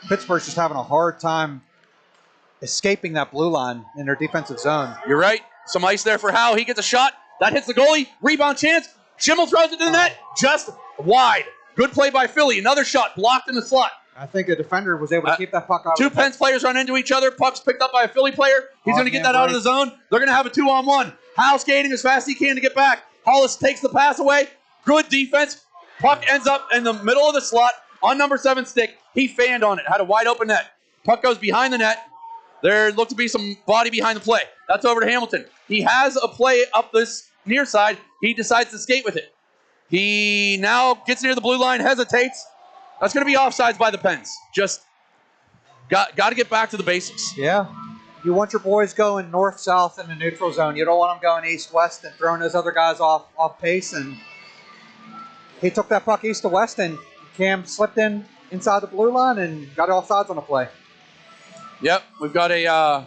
B: Pittsburgh's just having a hard time escaping that blue line in their defensive zone.
A: You're right. Some ice there for Howe. He gets a shot. That hits the goalie. Rebound chance. Schimmel throws it to the net. Just wide. Good play by Philly. Another shot blocked in the slot.
B: I think a defender was able to keep that puck out.
A: 2 Pens players run into each other. Puck's picked up by a Philly player. He's going to get that out of the zone. They're going to have a 2-on-1. Howe skating as fast as he can to get back. Hollis takes the pass away. Good defense. Puck ends up in the middle of the slot on number 7 stick. He fanned on it. Had a wide open net. Puck goes behind the net. There looked to be some body behind the play. That's over to Hamilton. He has a play up this near side. He decides to skate with it. He now gets near the blue line, hesitates. That's going to be offsides by the Pens. Just got to get back to the basics.
B: Yeah. You want your boys going north-south in the neutral zone. You don't want them going east-west and throwing those other guys off pace. And he took that puck east to west, and Cam slipped inside the blue line and got offsides on the play.
A: Yep, we've got a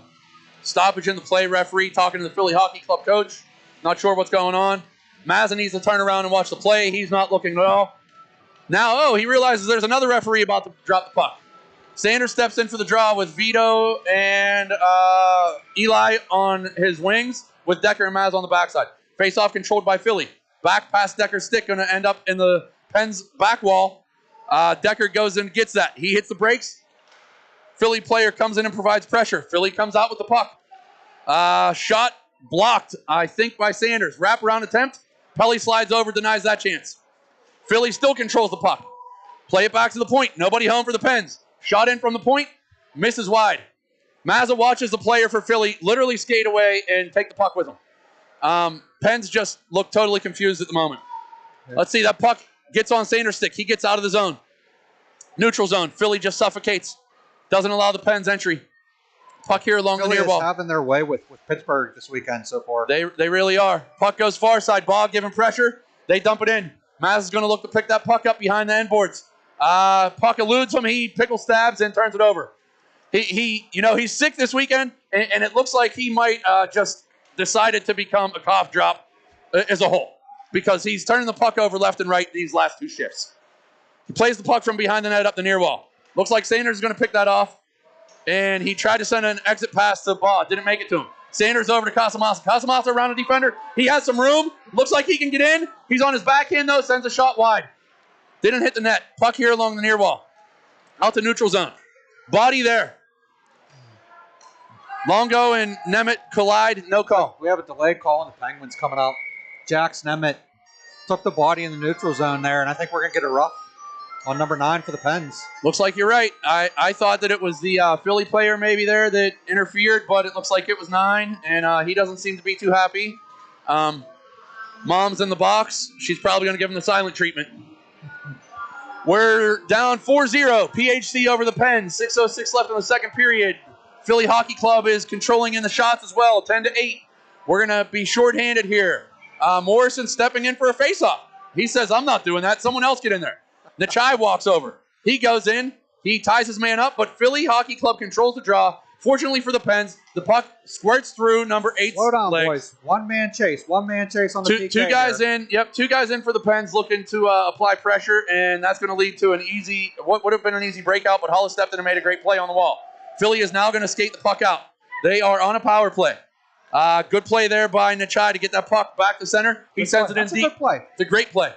A: stoppage in the play. Referee talking to the Philly Hockey Club coach. Not sure what's going on. Mazza needs to turn around and watch the play. He's not looking at all. Now, he realizes there's another referee about to drop the puck. Sanders steps in for the draw with Vito and Eli on his wings with Decker and Maz on the backside. Face-off controlled by Philly. Back past Decker's stick, going to end up in the Pens back wall. Decker goes in and gets that. He hits the brakes. Philly player comes in and provides pressure. Philly comes out with the puck. Shot blocked, I think, by Sanders. Wraparound attempt. Pelly slides over, denies that chance. Philly still controls the puck. Play it back to the point. Nobody home for the Pens. Shot in from the point. Misses wide. Mazza watches the player for Philly literally skate away and take the puck with him. Pens just look totally confused at the moment. Yeah. Let's see. That puck gets on Sanders' stick. He gets out of the zone. Neutral zone. Philly just suffocates. Doesn't allow the Pens entry. Puck here along
B: Philly
A: the near wall.
B: Philly is having their way with Pittsburgh this weekend so far.
A: They really are. Puck goes far side. Ball giving pressure. They dump it in. Maz is going to look to pick that puck up behind the end boards. Puck eludes him. He pickle stabs and turns it over. He's sick this weekend, and it looks like he might just decided to become a cough drop as a whole because he's turning the puck over left and right these last two shifts. He plays the puck from behind the net up the near wall. Looks like Sanders is going to pick that off, and he tried to send an exit pass to Baugh. Didn't make it to him. Sanders over to Casamassa. Casamassa around a defender. He has some room. Looks like he can get in. He's on his backhand, though. Sends a shot wide. Didn't hit the net. Puck here along the near wall. Out to neutral zone. Body there. Longo and Nemeth collide. No call.
B: We have a delayed call on the Penguins coming out. Jax Nemeth took the body in the neutral zone there, and I think we're going to get a rough on number 9 for the Pens.
A: Looks like you're right. I thought that it was the Philly player maybe there that interfered, but it looks like it was 9, and he doesn't seem to be too happy. Mom's in the box. She's probably going to give him the silent treatment. We're down 4-0. PHC over the Pens. 6:06 left in the second period. Philly Hockey Club is controlling in the shots as well, 10-8. We're going to be shorthanded here. Morrison stepping in for a faceoff. He says, I'm not doing that. Someone else get in there. Nachai walks over. He goes in. He ties his man up, but Philly Hockey Club controls the draw. Fortunately for the Pens, the puck squirts through number 8's
B: Slow down,
A: legs.
B: boys. One-man chase on the PK.
A: Two guys
B: there.
A: in. Yep, 2 guys in for the Pens looking to apply pressure, and that's going to lead to what would have been an easy breakout, but Hollis stepped in and made a great play on the wall. Philly is now going to skate the puck out. They are on a power play. Good play there by Nachai to get that puck back to center. He sends it in deep.
B: Good play.
A: It's a great play.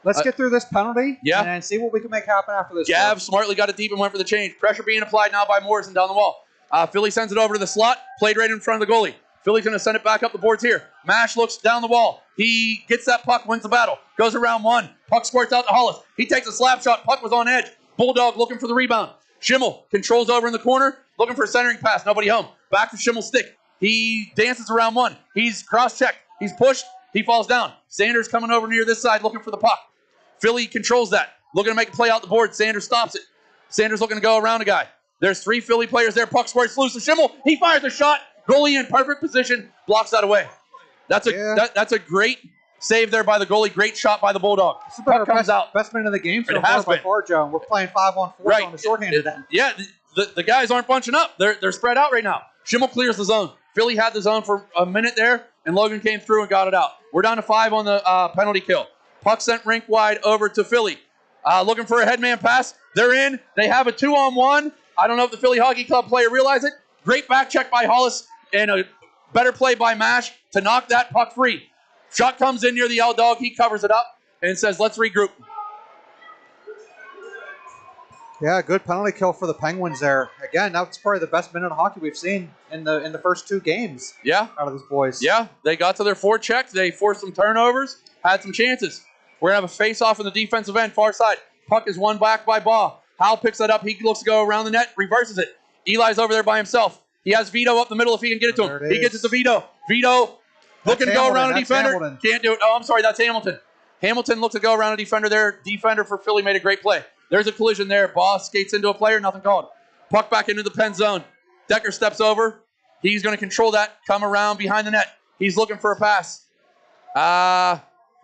B: Let's get through this penalty and see what we can make happen after this.
A: Gav smartly got it deep and went for the change. Pressure being applied now by Morrison down the wall. Philly sends it over to the slot, played right in front of the goalie. Philly's going to send it back up the boards here. Mash looks down the wall. He gets that puck, wins the battle. Goes around 1. Puck squirts out to Hollis. He takes a slap shot. Puck was on edge. Bulldog looking for the rebound. Schimmel controls over in the corner, looking for a centering pass. Nobody home. Back to Schimmel's stick. He dances around 1. He's cross-checked. He's pushed. He falls down. Sanders coming over near this side looking for the puck. Philly controls that. Looking to make a play out the board. Sanders stops it. Sanders looking to go around a guy. There's 3 Philly players there. Puck squirts loose to Schimmel. He fires a shot. Goalie in perfect position. Blocks that away. That's a great save there by the goalie. Great shot by the Bulldog.
B: Puck comes out. Best minute of the game so far by far, Joe. We're playing 5-on-4 on the shorthanded end.
A: Yeah, the guys aren't bunching up. They're spread out right now. Schimmel clears the zone. Philly had the zone for a minute there, and Logan came through and got it out. We're down to 5 on the penalty kill. Puck sent rink wide over to Philly. Looking for a headman pass. They're in. They have a 2-on-1. I don't know if the Philly Hockey Club player realized it. Great back check by Hollis and a better play by Mash to knock that puck free. Shot comes in near the L dog. He covers it up and says, let's regroup.
B: Yeah, good penalty kill for the Penguins there. Again, that's probably the best minute of hockey we've seen in the first 2 games.
A: Yeah.
B: Out of these boys.
A: Yeah, they got to their forecheck. They forced some turnovers, had some chances. We're going to have a face-off in the defensive end, far side. Puck is won back by Baugh. Howell picks that up. He looks to go around the net, reverses it. Eli's over there by himself. He has Vito up the middle if he can get it to him. He gets it to Vito. Vito looking to go around a defender. Can't do it. Oh, I'm sorry. That's Hamilton. Hamilton looked to go around a defender there. Defender for Philly made a great play. There's a collision there. Baugh skates into a player. Nothing called. Puck back into the pen zone. Decker steps over. He's going to control that. Come around behind the net. He's looking for a pass.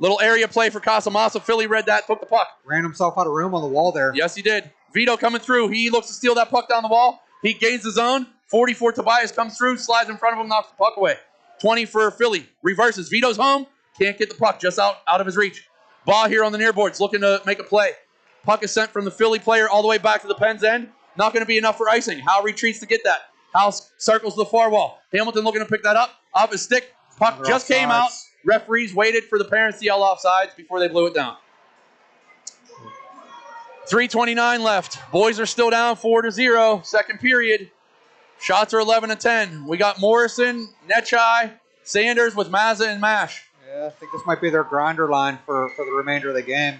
A: Little area play for Casamassa. Philly read that. Took the puck.
B: Ran himself out of room on the wall there.
A: Yes, he did. Vito coming through. He looks to steal that puck down the wall. He gains the zone. 44 Tobias comes through, slides in front of him, knocks the puck away. 20 for Philly. Reverses. Vito's home. Can't get the puck. Just out of his reach. Baugh here on the near boards looking to make a play. Puck is sent from the Philly player all the way back to the Pens end. Not going to be enough for icing. Howe retreats to get that. Howe circles the far wall. Hamilton looking to pick that up. Off his stick. Puck just came out. Referees waited for the parents to yell offsides before they blew it down. 3:29 left. Boys are still down 4-0. Second period. Shots are 11-10. We got Morrison, Netchai, Sanders with Mazza and Mash.
B: Yeah, I think this might be their grinder line for the remainder of the game.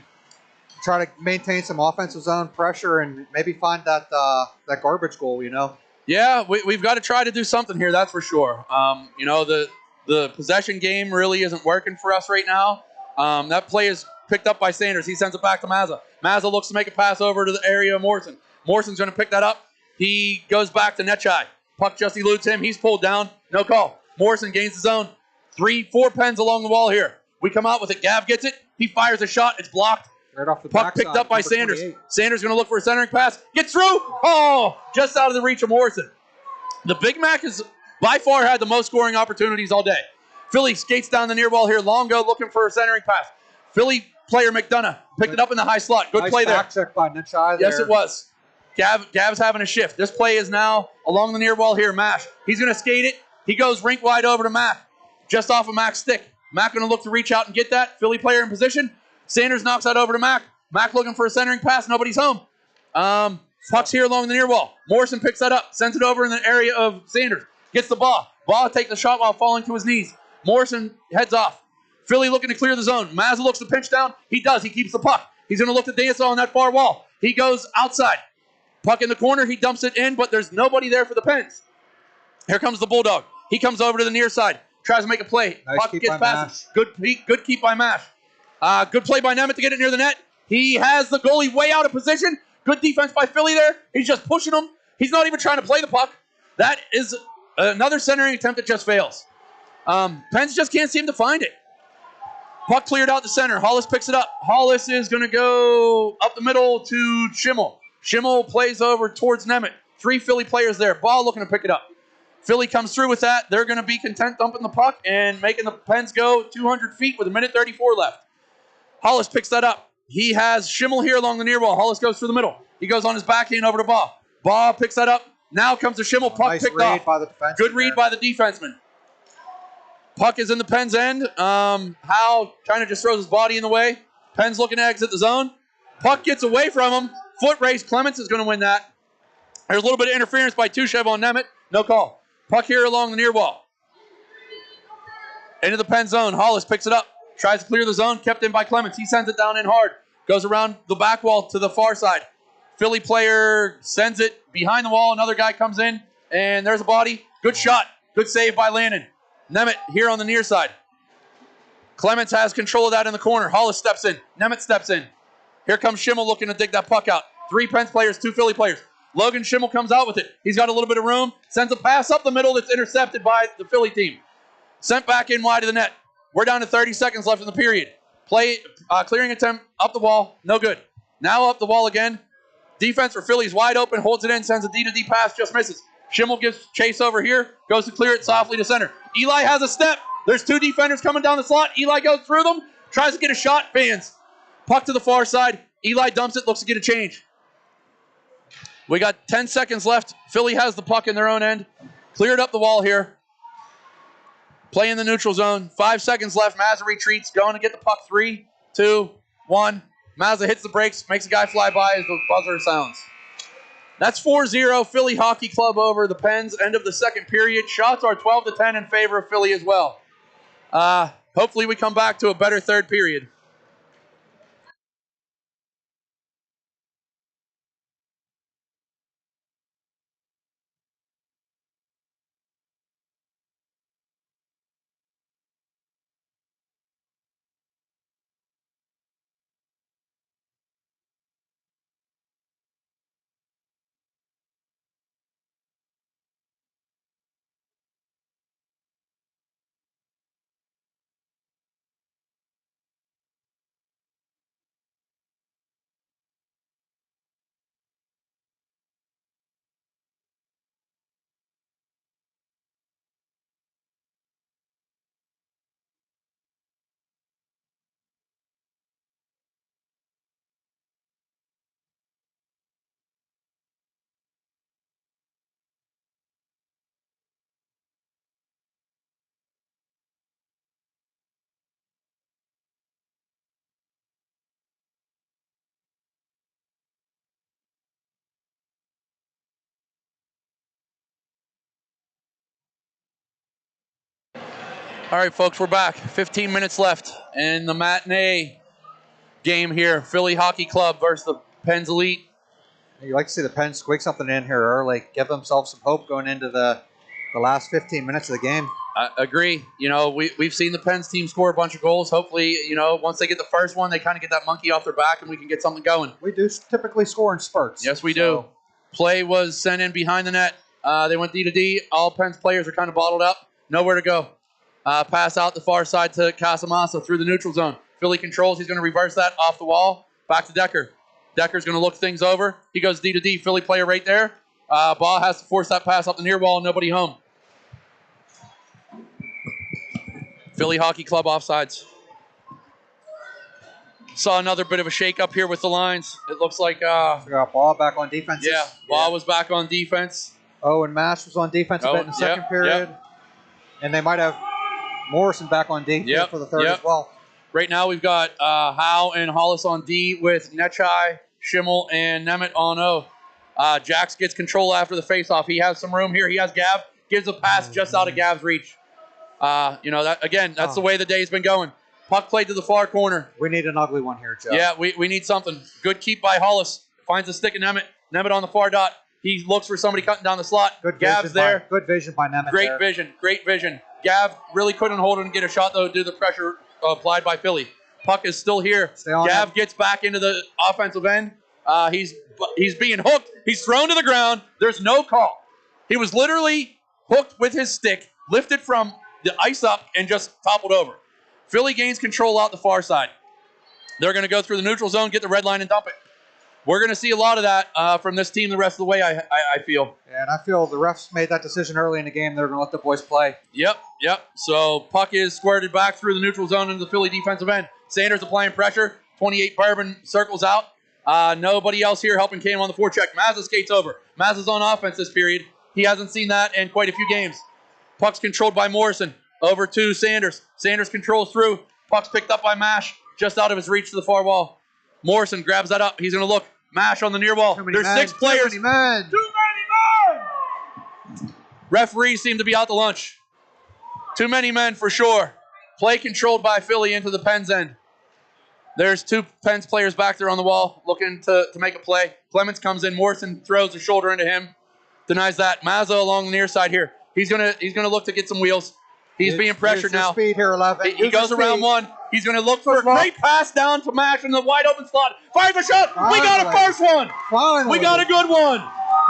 B: Try to maintain some offensive zone pressure and maybe find that garbage goal, you know?
A: Yeah, we've got to try to do something here, that's for sure. You know, the possession game really isn't working for us right now. That play is picked up by Sanders. He sends it back to Mazza. Mazza looks to make a pass over to the area of Morrison. Morrison's going to pick that up. He goes back to Netchai. Puck just eludes him. He's pulled down. No call. Morrison gains the zone. 3-4 Pens along the wall here. We come out with it. Gav gets it. He fires a shot. It's blocked.
B: Right off the
A: puck picked up by Sanders. 28. Sanders going to look for a centering pass. Gets through. Oh, just out of the reach of Morrison. The Big Mac has by far had the most scoring opportunities all day. Philly skates down the near wall here. Longo looking for a centering pass. Philly player McDonough picked it up in the high slot. Good play there.
B: Nice back check by Netchai there.
A: Yes, it was. Gav's having a shift. This play is now along the near wall here. Mash. He's going to skate it. He goes rink wide over to Mac. Just off of Mac's stick. Mac going to look to reach out and get that. Philly player in position. Sanders knocks that over to Mac. Mac looking for a centering pass. Nobody's home. Puck's here along the near wall. Morrison picks that up. Sends it over in the area of Sanders. Gets the ball. Ball takes the shot while falling to his knees. Morrison heads off. Philly looking to clear the zone. Mazza looks to pinch down. He does. He keeps the puck. He's going to look to dance on that far wall. He goes outside. Puck in the corner. He dumps it in, but there's nobody there for the Pens. Here comes the Bulldog. He comes over to the near side. Tries to make a play.
B: Nice
A: Puck
B: keep
A: gets
B: by
A: past it. Good keep by Mash. Good play by Nemeth to get it near the net. He has the goalie way out of position. Good defense by Philly there. He's just pushing him. He's not even trying to play the puck. That is another centering attempt that just fails. Pens just can't seem to find it. Puck cleared out the center. Hollis picks it up. Hollis is going to go up the middle to Schimmel. Schimmel plays over towards Nemeth. 3 Philly players there. Ball looking to pick it up. Philly comes through with that. They're going to be content dumping the puck and making the Pens go 200 feet with 1:34 left. Hollis picks that up. He has Schimmel here along the near wall. Hollis goes through the middle. He goes on his backhand over to Baugh. Baugh picks that up. Now comes to Schimmel. Puck
B: nice
A: picked
B: read
A: off.
B: By the defenseman
A: Good read
B: there.
A: by the defenseman. Puck is in the Pens' end. Howe kind of just throws his body in the way. Pens looking to exit the zone. Puck gets away from him. Foot race. Clements is going to win that. There's a little bit of interference by Tushev on Nemeth. No call. Puck here along the near wall. Into the Pen zone. Hollis picks it up. Tries to clear the zone. Kept in by Clements. He sends it down in hard. Goes around the back wall to the far side. Philly player sends it behind the wall. Another guy comes in. And there's a body. Good shot. Good save by Landon. Nemeth here on the near side. Clements has control of that in the corner. Hollis steps in. Nemeth steps in. Here comes Schimmel looking to dig that puck out. 3 Pens players, 2 Philly players. Logan Schimmel comes out with it. He's got a little bit of room. Sends a pass up the middle that's intercepted by the Philly team. Sent back in wide of the net. We're down to 30 seconds left in the period. Clearing attempt up the wall. No good. Now up the wall again. Defense for Philly's wide open. Holds it in. Sends a D-to-D pass. Just misses. Schimmel gives chase over here. Goes to clear it softly to center. Eli has a step. There's 2 defenders coming down the slot. Eli goes through them. Tries to get a shot. Fans. Puck to the far side. Eli dumps it. Looks to get a change. We got 10 seconds left. Philly has the puck in their own end. Cleared up the wall here. Play in the neutral zone. 5 seconds left. Mazza retreats. Going to get the puck. 3, 2, 1. Mazza hits the brakes. Makes a guy fly by as the buzzer sounds. That's 4-0. Philly Hockey Club over the Pens. End of the second period. Shots are 12-10 in favor of Philly as well. Hopefully we come back to a better third period. All right, folks, we're back. 15 minutes left in the matinee game here. Philly Hockey Club versus the Pens Elite.
B: You like to see the Pens squeak something in here early, give themselves some hope going into the last 15 minutes of the game.
A: I agree. You know, we've seen the Pens team score a bunch of goals. Hopefully, you know, once they get the first one, they kind of get that monkey off their back and we can get something going.
B: We do typically score in spurts.
A: Yes, we do. Play was sent in behind the net. They went D to D. All Pens players are kind of bottled up. Nowhere to go. Pass out the far side to Casamassa through the neutral zone. Philly controls. He's going to reverse that off the wall. Back to Decker. Decker's going to look things over. He goes D to D. Philly player right there. Baugh has to force that pass up the near wall. Nobody home. Philly Hockey Club offsides. Saw another bit of a shake-up here with the lines. It looks like...
B: we got Baugh back on defense.
A: Yeah, Baugh was back on defense.
B: And Mash was on defense a bit in the second period. And they might have Morrison back on D for the third as well.
A: Right now we've got Howe and Hollis on D with Nechai, Schimmel, and Nemeth on O. Jax gets control after the faceoff. He has some room here. He has Gav. Gives a pass just out of Gav's reach. You know, that's the way the day's been going. Puck played to the far corner.
B: We need an ugly one here, Joe.
A: Yeah, we need something. Good keep by Hollis. Finds a stick of Nemeth. Nemeth on the far dot. He looks for somebody cutting down the slot. Gav's there.
B: Good vision by Nemeth.
A: Great vision. Gav really couldn't hold it and get a shot, though, due to the pressure applied by Philly. Puck is still here. Gav gets back into the offensive end. He's being hooked. He's thrown to the ground. There's no call. He was literally hooked with his stick, lifted from the ice up, and just toppled over. Philly gains control out the far side. They're going to go through the neutral zone, get the red line, and dump it. We're going to see a lot of that from this team the rest of the way, I feel.
B: Yeah, and I feel the refs made that decision early in the game. They're going to let the boys play.
A: Yep. So puck is squirted back through the neutral zone into the Philly defensive end. Sanders applying pressure. 28 Bourbon circles out. Nobody else here helping Kane on the forecheck. Mazza skates over. Mazza's on offense this period. He hasn't seen that in quite a few games. Puck's controlled by Morrison. Over to Sanders. Sanders controls through. Puck's picked up by Mash. Just out of his reach to the far wall. Morrison grabs that up. He's going to look. Mash on the near wall. There's 6 players.
B: Too many men.
A: Referees seem to be out to lunch. Too many men for sure. Play controlled by Philly into the Pens end. There's 2 Pens players back there on the wall looking to make a play. Clemens comes in. Morrison throws a shoulder into him. Denies that. Mazza along the near side here. He's gonna look to get some wheels. He's being pressured now.
B: Speed here, 11.
A: He goes around one. He's going to look for a great pass down to Mash in the wide open slot. Fires a shot. We got a first one. We got a good one.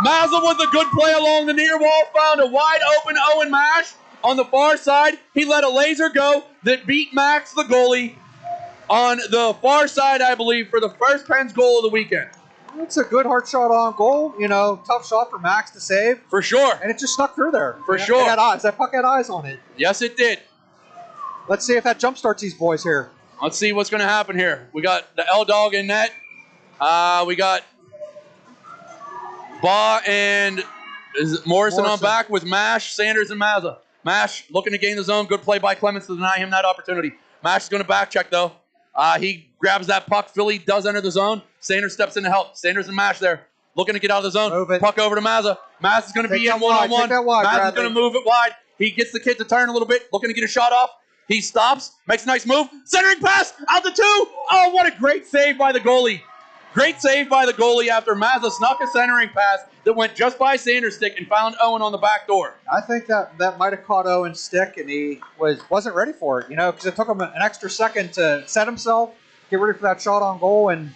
A: Mazza with a good play along the near wall. Found a wide open Owen Mash on the far side. He let a laser go that beat Max, the goalie, on the far side, I believe, for the first Pens goal of the weekend.
B: It's a good hard shot on goal. You know, tough shot for Max to save.
A: For sure.
B: And it just snuck through there.
A: For sure.
B: It had eyes. That puck had eyes on it.
A: Yes, it did.
B: Let's see if that jumpstarts these boys here.
A: Let's see what's going to happen here. We got the L-Dog in net. We got Baugh and Morrison on back with Mash, Sanders, and Mazza. Mash looking to gain the zone. Good play by Clemens to deny him that opportunity. Mash is going to back check, though. He grabs that puck. Philly does enter the zone. Sanders steps in to help. Sanders and Mash there. Looking to get out of the zone. Puck over to Mazza. Mazza's going to be in one-on-one. Mazza's going to move it wide. He gets the kid to turn a little bit. Looking to get a shot off. He stops. Makes a nice move. Centering pass. Out to 2. Oh, what a great save by the goalie. Great save by the goalie after Mazza snuck a centering pass that went just by Sanders' stick and found Owen on the back door.
B: I think that might have caught Owen's stick, and he wasn't ready for it, you know, because it took him an extra second to set himself, get ready for that shot on goal, and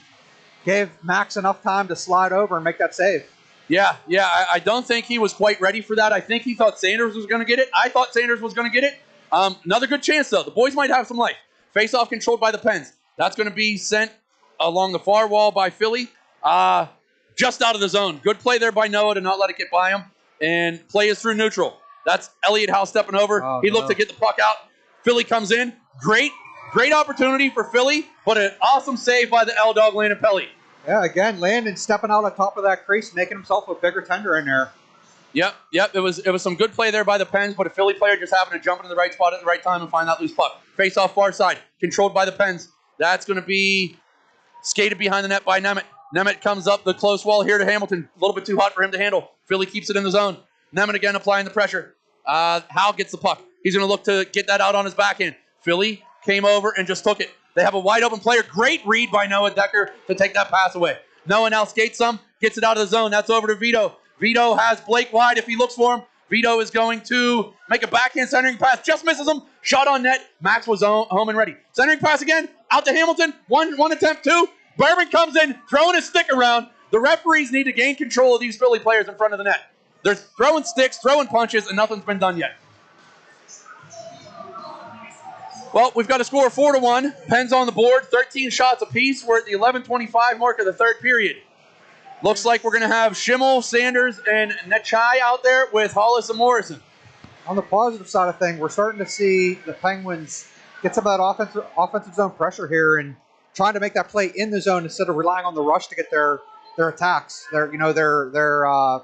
B: gave Max enough time to slide over and make that save.
A: Yeah, I don't think he was quite ready for that. I think he thought Sanders was going to get it. I thought Sanders was going to get it. Another good chance, though. The boys might have some life. Face-off controlled by the Pens. That's going to be sent along the far wall by Philly. Just out of the zone. Good play there by Noah to not let it get by him. And play is through neutral. That's Elliott Howe stepping over. He looked to get the puck out. Philly comes in. Great opportunity for Philly, but an awesome save by the L-Dog Landon Pelly.
B: Yeah, again, Landon stepping out on top of that crease, making himself a bigger tender in there.
A: Yep. It was some good play there by the Pens, but a Philly player just happened to jump into the right spot at the right time and find that loose puck. Face off far side, controlled by the Pens. That's going to be skated behind the net by Nemeth. Nemeth comes up the close wall here to Hamilton. A little bit too hot for him to handle. Philly keeps it in the zone. Nemeth again applying the pressure. Howe gets the puck. He's going to look to get that out on his backhand. Philly came over and just took it. They have a wide open player. Great read by Noah Decker to take that pass away. Noah now skates some, gets it out of the zone. That's over to Vito. Vito has Blake wide if he looks for him. Vito is going to make a backhand centering pass. Just misses him. Shot on net. Max was home and ready. Centering pass again. Out to Hamilton. One attempt, two. Bourbon comes in, throwing his stick around. The referees need to gain control of these Philly players in front of the net. They're throwing sticks, throwing punches, and nothing's been done yet. Well, we've got a score of 4-1. Pens on the board, 13 shots apiece. We're at the 11:25 mark of the third period. Looks like we're going to have Schimmel, Sanders, and Nechai out there with Hollis and Morrison.
B: On the positive side of things, we're starting to see the Penguins get some of that offensive zone pressure here and trying to make that play in the zone instead of relying on the rush to get their attacks. Their I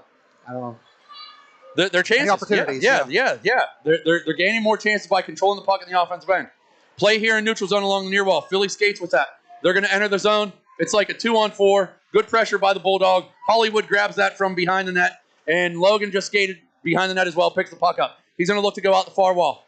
B: don't know.
A: Their chances.
B: Opportunities.
A: Yeah. They're gaining more chances by controlling the puck in the offensive end. Play here in neutral zone along the near wall. Philly skates with that. They're going to enter the zone. It's like a 2-on-4. Good pressure by the Bulldog. Hollywood grabs that from behind the net, and Logan just skated behind the net as well, picks the puck up. He's going to look to go out the far wall.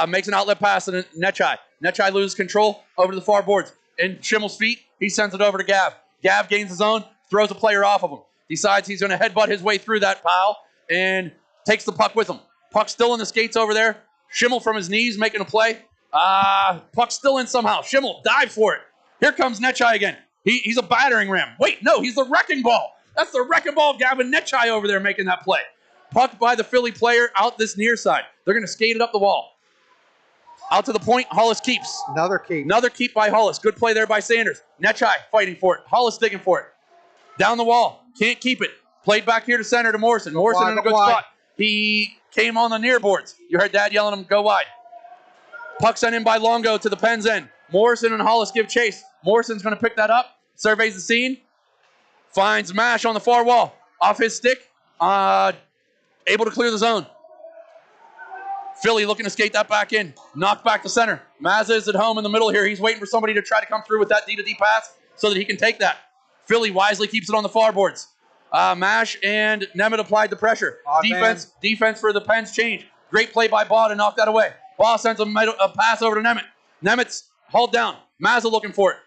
A: Makes an outlet pass to Nechai. Nechai loses control over to the far boards. In Schimmel's feet, he sends it over to Gav. Gav gains the zone, throws a player off of him. Decides he's going to headbutt his way through that pile and takes the puck with him. Puck still in the skates over there. Schimmel from his knees making a play. Puck still in somehow. Schimmel dives for it. Here comes Nechai again. He's a battering ram. Wait, no, he's the wrecking ball. That's the wrecking ball of Gavin Nechai over there making that play. Puck by the Philly player out this near side. They're going to skate it up the wall. Out to the point, Hollis keeps.
B: Another keep.
A: Another keep by Hollis. Good play there by Sanders. Nechai fighting for it. Hollis digging for it. Down the wall. Can't keep it. Played back here to center to Morrison. Morrison in a good spot. He came on the near boards. You heard Dad yelling him, go wide. Puck sent in by Longo to the Pens end. Morrison and Hollis give chase. Morrison's going to pick that up. Surveys the scene. Finds Mash on the far wall. Off his stick. Able to clear the zone. Philly looking to skate that back in. Knocked back to center. Mazza is at home in the middle here. He's waiting for somebody to try to come through with that D-to-D pass so that he can take that. Philly wisely keeps it on the far boards. Mash and Nemeth applied the pressure. Defense for the Pens change. Great play by Baugh to knock that away. Baugh sends a pass over to Nemeth. Nemeth's hauled down. Mazza looking for it.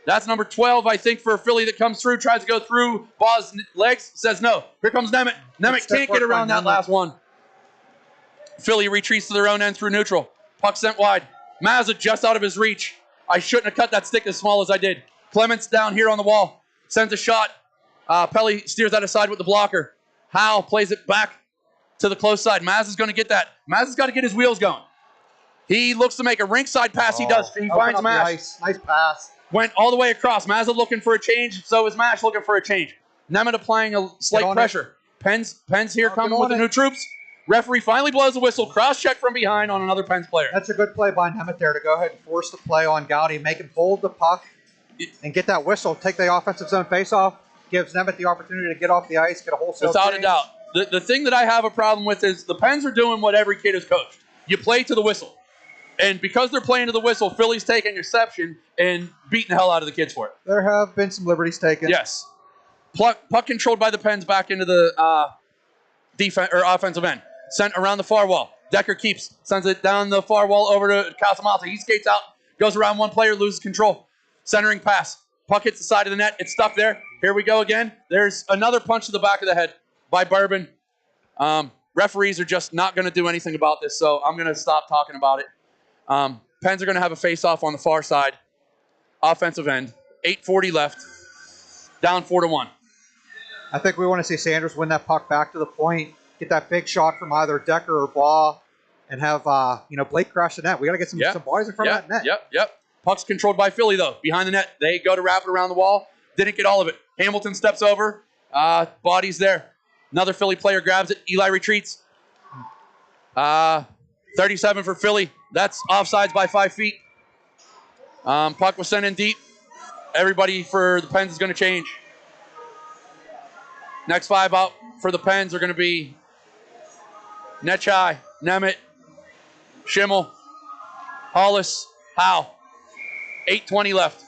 A: That's number 12, I think, for Philly that comes through. Tries to go through Baugh's legs. Says no. Here comes Nemeth. Nemeth can't get around that last one. Philly retreats to their own end through neutral. Puck sent wide. Mazza just out of his reach. I shouldn't have cut that stick as small as I did. Clements down here on the wall. Sends a shot. Pelly steers that aside with the blocker. Howe plays it back to the close side. Mazza's going to get that. Mazza's got to get his wheels going. He looks to make a ringside pass. He does. He finds Mash.
B: Nice pass.
A: Went all the way across. Mazza looking for a change. So is Mash looking for a change. Nemeth applying a slight pressure. Pens here coming with the new troops. Referee finally blows the whistle. Cross-check from behind on another Pens player.
B: That's a good play by Nemeth there to go ahead and force the play on Gowdy, make him hold the puck, and get that whistle, take the offensive zone face-off, gives Nemeth the opportunity to get off the ice, get a wholesale
A: Without
B: change.
A: a doubt. The thing that I have a problem with is the Pens are doing what every kid is coached. You play to the whistle. And because they're playing to the whistle, Philly's taking exception and beating the hell out of the kids for it.
B: There have been some liberties taken.
A: Yes. Puck controlled by the Pens back into the defense or offensive end. Sent around the far wall. Decker keeps. Sends it down the far wall over to Casamata. He skates out. Goes around one player. Loses control. Centering pass. Puck hits the side of the net. It's stuck there. Here we go again. There's another punch to the back of the head by Bourbon. Referees are just not going to do anything about this, so I'm going to stop talking about it. Pens are going to have a face-off on the far side. Offensive end. 8:40 left. Down 4-1.
B: I think we want to see Sanders win that puck back to the point, get that big shot from either Decker or Baugh, and have Blake crash the net. We got to get some bodies in front of that net.
A: Yep. Puck's controlled by Philly, though. Behind the net. They go to wrap it around the wall. Didn't get all of it. Hamilton steps over. Body's there. Another Philly player grabs it. Eli retreats. 37 for Philly. That's offsides by 5 feet. Puck was sent in deep. Everybody for the Pens is going to change. Next 5 out for the Pens are going to be Nechai, Nemeth, Schimmel, Hollis, Howe. 8:20 left.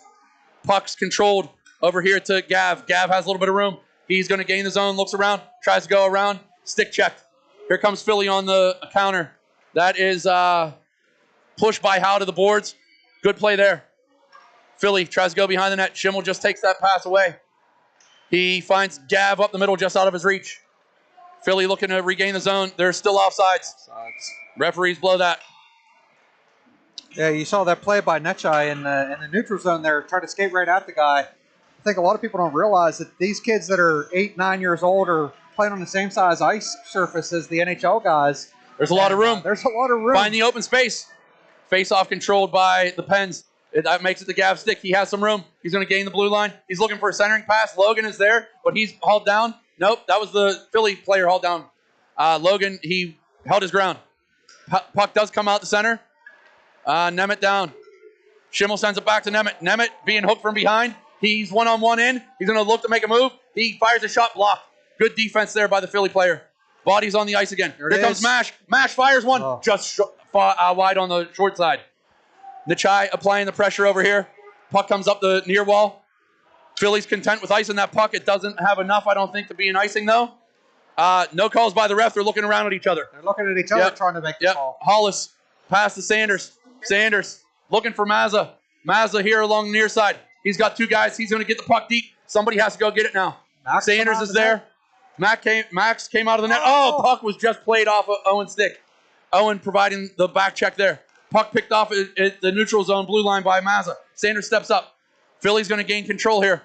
A: Puck's controlled over here to Gav. Gav has a little bit of room. He's going to gain the zone, looks around, tries to go around, stick checked. Here comes Philly on the counter. That is pushed by Howe to the boards. Good play there. Philly tries to go behind the net. Schimmel just takes that pass away. He finds Gav up the middle just out of his reach. Philly looking to regain the zone. They're still offsides. Referees blow that.
B: Yeah, you saw that play by Nechai in the neutral zone there, tried to skate right at the guy. I think a lot of people don't realize that these kids that are 8, 9 years old are playing on the same size ice surface as the NHL guys.
A: There's a lot of room.
B: There's a lot of room.
A: Find the open space. Face-off controlled by the Pens. That makes it the Gav stick. He has some room. He's going to gain the blue line. He's looking for a centering pass. Logan is there, but he's hauled down. Nope, that was the Philly player hauled down. Logan, he held his ground. Puck does come out the center. Nemeth down. Schimmel sends it back to Nemeth. Nemeth being hooked from behind. He's one-on-one in. He's going to look to make a move. He fires a shot blocked. Good defense there by the Philly player. Body's on the ice again. Here comes Mash. Mash fires one. Just wide on the short side. Nechai applying the pressure over here. Puck comes up the near wall. Philly's content with icing that puck. It doesn't have enough, I don't think, to be an icing, though. No calls by the ref. They're looking around at each other.
B: They're looking at each other trying to make the call.
A: Hollis pass to Sanders. Sanders looking for Mazza. Mazza here along the near side. He's got two guys. He's going to get the puck deep. Somebody has to go get it now.
B: Max
A: Sanders is there. Max came out of the net. Oh, puck was just played off of Owen's stick. Owen providing the back check there. Puck picked off at the neutral zone blue line by Mazza. Sanders steps up. Philly's going to gain control here.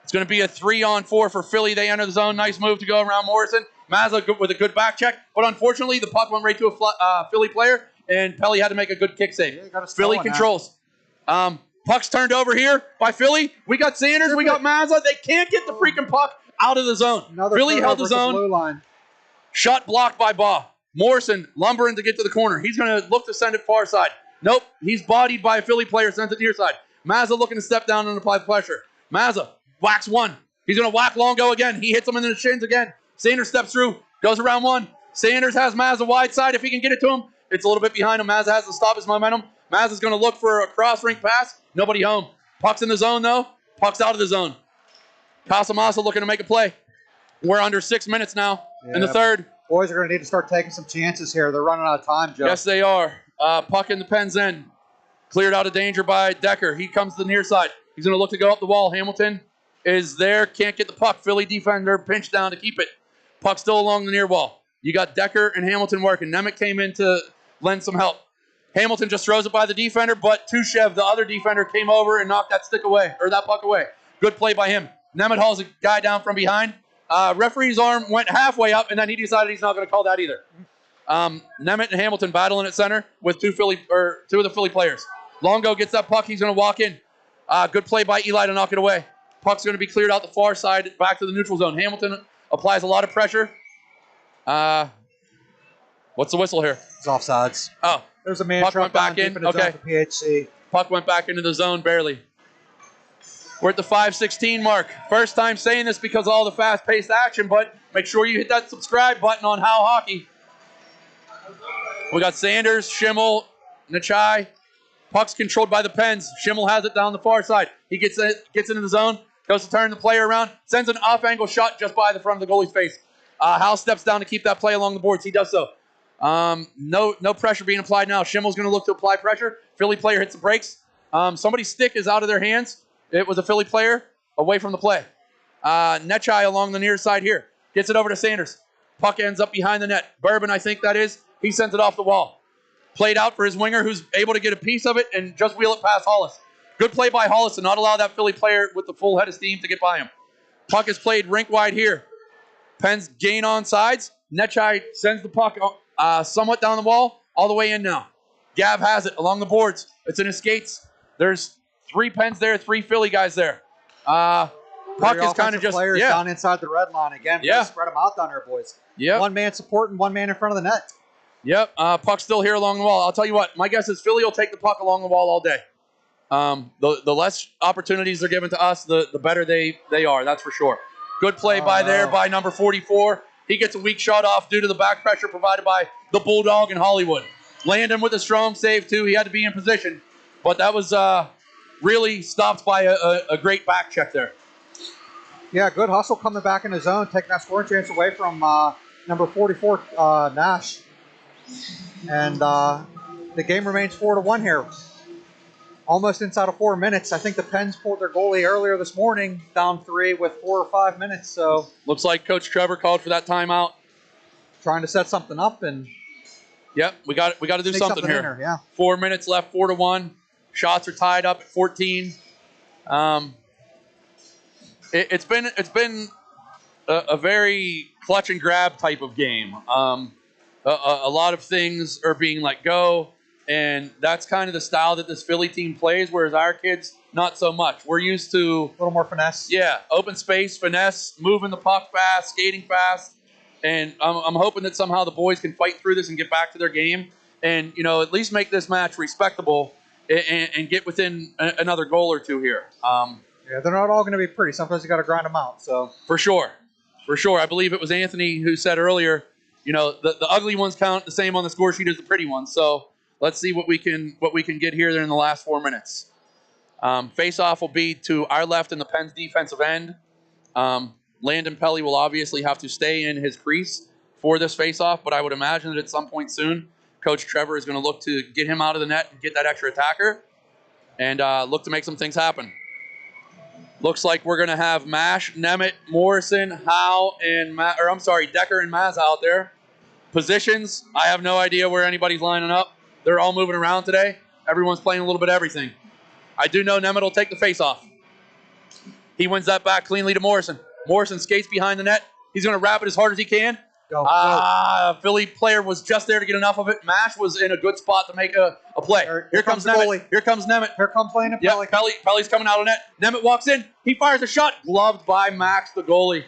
A: It's going to be a 3-on-4 for Philly. They enter the zone. Nice move to go around Morrison. Mazza with a good back check. But unfortunately, the puck went right to a Philly player, and Pelly had to make a good kick save. Philly controls. Puck's turned over here by Philly. We got Sanders. We got Mazza. They can't get the freaking puck out of the zone. Philly held the zone.
B: Blue line.
A: Shot blocked by Baugh. Morrison lumbering to get to the corner. He's going to look to send it far side. Nope. He's bodied by a Philly player, sent it near side. Mazza looking to step down and apply pressure. Mazza whacks one. He's going to whack Longo again. He hits him in the shins again. Sanders steps through. Goes around one. Sanders has Mazza wide side. If he can get it to him, it's a little bit behind him. Mazza has to stop his momentum. Mazza's going to look for a cross-rink pass. Nobody home. Puck's in the zone, though. Puck's out of the zone. Casamassa looking to make a play. We're under 6 minutes now in the third.
B: Boys are going to need to start taking some chances here. They're running out of time, Joe.
A: Yes, they are. Puck in the Pens end. Cleared out of danger by Decker. He comes to the near side. He's going to look to go up the wall. Hamilton is there. Can't get the puck. Philly defender pinched down to keep it. Puck still along the near wall. You got Decker and Hamilton working. Nemeth came in to lend some help. Hamilton just throws it by the defender, but Tushev, the other defender, came over and knocked that stick away, or that puck away. Good play by him. Nemeth hauls a guy down from behind. Referee's arm went halfway up, and then he decided he's not going to call that either. Nemeth and Hamilton battling at center with two of the Philly players. Longo gets that puck. He's going to walk in. Good play by Eli to knock it away. Puck's going to be cleared out the far side back to the neutral zone. Hamilton applies a lot of pressure. What's the whistle here?
B: It's offsides.
A: Oh.
B: There's a man
A: Puck went back in. Okay.
B: PHC.
A: Puck went back into the zone barely. We're at the 5:16 mark. First time saying this because of all the fast-paced action, but make sure you hit that subscribe button on How Hockey. We got Sanders, Schimmel, Nechai. Puck's controlled by the Pens. Schimmel has it down the far side. He gets into the zone, goes to turn the player around, sends an off-angle shot just by the front of the goalie's face. Hal steps down to keep that play along the boards. He does so. No pressure being applied now. Schimmel's going to look to apply pressure. Philly player hits the brakes. Somebody's stick is out of their hands. It was a Philly player away from the play. Nechai along the near side here. Gets it over to Sanders. Puck ends up behind the net. Bourbon, I think that is. He sends it off the wall. Played out for his winger, who's able to get a piece of it and just wheel it past Hollis. Good play by Hollis to not allow that Philly player with the full head of steam to get by him. Puck is played rink wide here. Pens gain on sides. Nechai sends the puck somewhat down the wall, all the way in now. Gav has it along the boards. It's in his skates. There's 3 Pens there, 3 Philly guys there. Puck is kind of just
B: down inside the red line again.
A: Yeah.
B: Spread them out down there, boys.
A: Yeah.
B: 1 man support and 1 man in front of the net.
A: Yep. Puck's still here along the wall. I'll tell you what. My guess is Philly will take the puck along the wall all day. The less opportunities they're given to us, the better they are. That's for sure. Good play by number 44. He gets a weak shot off due to the back pressure provided by the Bulldog in Hollywood. Landon with a strong save, too. He had to be in position. But that was really stopped by a great back check there.
B: Yeah, good hustle coming back in the zone, taking that scoring chance away from number 44, Nash. And the game remains 4-1 here. Almost inside of 4 minutes. I think the Pens pulled their goalie earlier this morning, down 3 with 4 or 5 minutes. So
A: looks like Coach Trevor called for that timeout.
B: Trying to set something up and
A: yep, we got to do something here.
B: There, yeah.
A: 4 minutes left, 4-1. Shots are tied up at 14. It's been a very clutch and grab type of game. A lot of things are being let go, and that's kind of the style that this Philly team plays, whereas our kids, not so much. We're used to
B: a little more finesse.
A: Yeah, open space, finesse, moving the puck fast, skating fast, and I'm hoping that somehow the boys can fight through this and get back to their game and, at least make this match respectable and get within another goal or two here.
B: Yeah, they're not all going to be pretty. Sometimes you got to grind them out. So
A: For sure. I believe it was Anthony who said earlier, the ugly ones count the same on the score sheet as the pretty ones. So let's see what we can get here in the last 4 minutes. Face-off will be to our left in the Pens defensive end. Landon Pelly will obviously have to stay in his crease for this face-off, but I would imagine that at some point soon, Coach Trevor is going to look to get him out of the net and get that extra attacker and look to make some things happen. Looks like we're going to have Mash, Nemeth, Morrison, Howe, and Decker and Maz out there. Positions, I have no idea where anybody's lining up. They're all moving around today. Everyone's playing a little bit of everything. I do know Nemeth will take the face-off. He wins that back cleanly to Morrison. Morrison skates behind the net. He's going to wrap it as hard as he can.
B: Go.
A: Philly player was just there to get enough of it. Mash was in a good spot to make a play. Here comes Nemeth. Here comes Nemeth.
B: Here comes Landon Pelly.
A: Pelly's coming out of net. Nemeth walks in. He fires a shot. Gloved by Max, the goalie.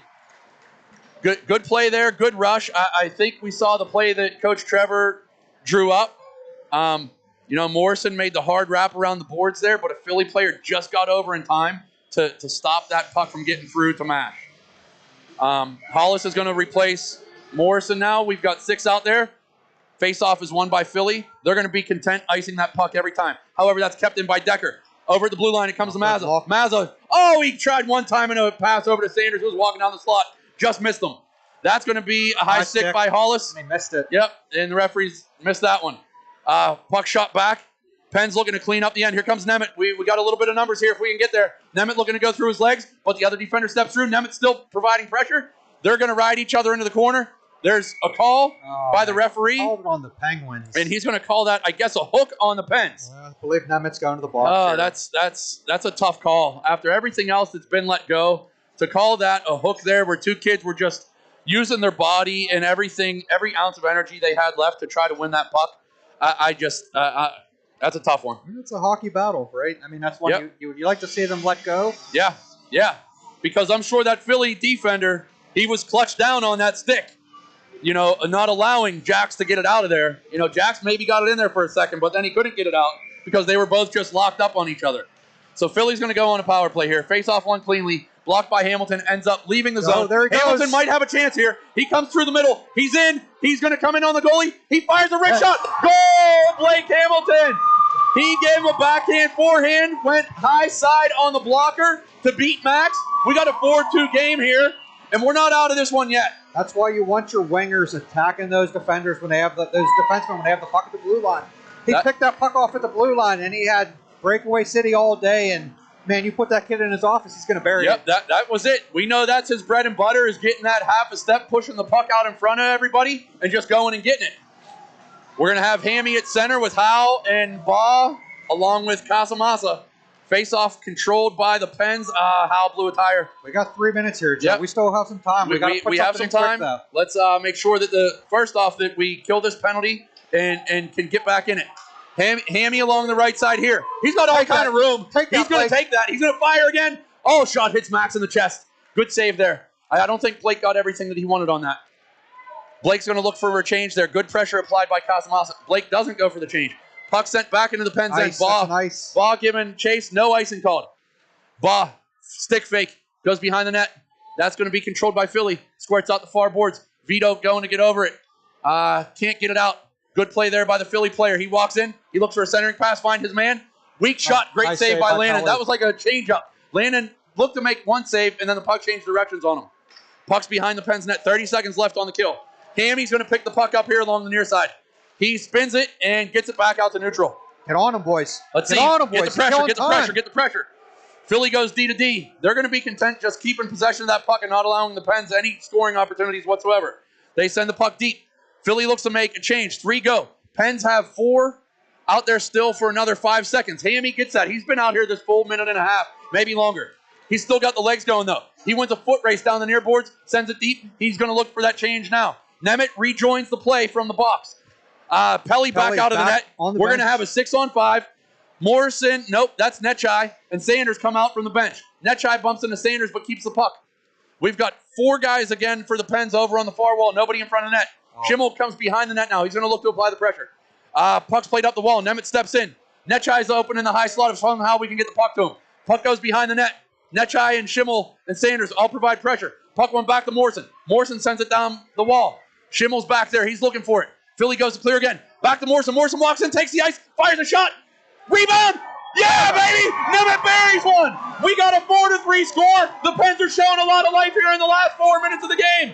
A: Good play there. Good rush. I think we saw the play that Coach Trevor drew up. Morrison made the hard wrap around the boards there, but a Philly player just got over in time to stop that puck from getting through to Mash. Hollis is going to replace Morrison now. We've got 6 out there. Face-off is won by Philly. They're going to be content icing that puck every time. However, that's kept in by Decker. Over at the blue line, it comes to Mazza. Mazza, he tried one time in a pass over to Sanders, who was walking down the slot. Just missed him. That's going to be a high stick by Hollis.
B: He missed it.
A: Yep, and the referees missed that one. Puck shot back. Penn's looking to clean up the end. Here comes Nemeth. We got a little bit of numbers here if we can get there. Nemeth looking to go through his legs, but the other defender steps through. Nemeth still providing pressure. They're going to ride each other into the corner. There's a call by the referee.
B: Called it on the Penguins.
A: And he's going to call that, I guess, a hook on the Pens.
B: I believe Nemeth's going to the box.
A: That's a tough call. After everything else that's been let go, to call that a hook there where two kids were just using their body and everything, every ounce of energy they had left to try to win that puck, that's a tough one.
B: It's a hockey battle, right? I mean, that's one you like to see them let go.
A: Yeah. Because I'm sure that Philly defender, he was clutched down on that stick. Not allowing Jax to get it out of there. Jax maybe got it in there for a second, but then he couldn't get it out because they were both just locked up on each other. So Philly's going to go on a power play here. Face off one cleanly. Blocked by Hamilton. Ends up leaving the zone.
B: There he goes.
A: Hamilton might have a chance here. He comes through the middle. He's in. He's going to come in on the goalie. He fires a rig shot. Goal, Blake Hamilton. He gave him a backhand forehand. Went high side on the blocker to beat Max. We got a 4-2 game here, and we're not out of this one yet.
B: That's why you want your wingers attacking those defenders when they have those defensemen when they have the puck at the blue line. He picked that puck off at the blue line, and he had breakaway city all day. And man, you put that kid in his office, he's going to bury it.
A: Yep, that was it. We know that's his bread and butter, is getting that half a step, pushing the puck out in front of everybody, and just going and getting it. We're going to have Hammy at center with Howe and Baugh, along with Casamassa. Face-off controlled by the Pens. Howe blew a tire.
B: We got 3 minutes here, Joe.
A: Yep.
B: We still have some time. We
A: have some time. Let's make sure that we kill this penalty and can get back in it. Hammy along the right side here. He's got all kind of room. He's going to take that. He's going to fire again. Oh, shot hits Max in the chest. Good save there. I don't think Blake got everything that he wanted on that. Blake's going to look for a change there. Good pressure applied by Casamassa. Blake doesn't go for the change. Puck sent back into the Pens end. Baugh given chase. No icing called. Baugh, stick fake. Goes behind the net. That's going to be controlled by Philly. Squirts out the far boards. Vito going to get over it. Can't get it out. Good play there by the Philly player. He walks in. He looks for a centering pass. Find his man. Weak shot. Great save by Landon. That was like a change-up. Landon looked to make one save, and then the puck changed directions on him. Puck's behind the Pens net. 30 seconds left on the kill. Hammy's going to pick the puck up here along the near side. He spins it and gets it back out to neutral.
B: Get on them, boys.
A: Let's
B: Get
A: see.
B: on them,
A: Get
B: boys.
A: the pressure.
B: You're
A: Get the
B: killing
A: pressure.
B: time.
A: Get the pressure. Philly goes D to D. They're going to be content just keeping possession of that puck and not allowing the Pens any scoring opportunities whatsoever. They send the puck deep. Philly looks to make a change. 3 go. Pens have 4 out there still for another 5 seconds. Hammy gets that. He's been out here this full minute and a half, maybe longer. He's still got the legs going, though. He wins a foot race down the near boards, sends it deep. He's going to look for that change now. Nemeth rejoins the play from the box. Pelly back out of the net. We're going to have a 6-on-5. Morrison, nope, that's Netchai. And Sanders come out from the bench. Netchai bumps into Sanders but keeps the puck. We've got 4 guys again for the Pens over on the far wall. Nobody in front of the net. Schimmel comes behind the net now. He's going to look to apply the pressure. Puck's played up the wall. Nemeth steps in. Netchai's open in the high slot if somehow we can get the puck to him. Puck goes behind the net. Netchai and Schimmel and Sanders all provide pressure. Puck went back to Morrison. Morrison sends it down the wall. Schimmel's back there. He's looking for it. Philly goes to clear again. Back to Morrison. Morrison walks in, takes the ice, fires a shot. Rebound! Yeah, baby! Nemeth buries one! We got a 4-3 score. The Pens are showing a lot of life here in the last 4 minutes of the game.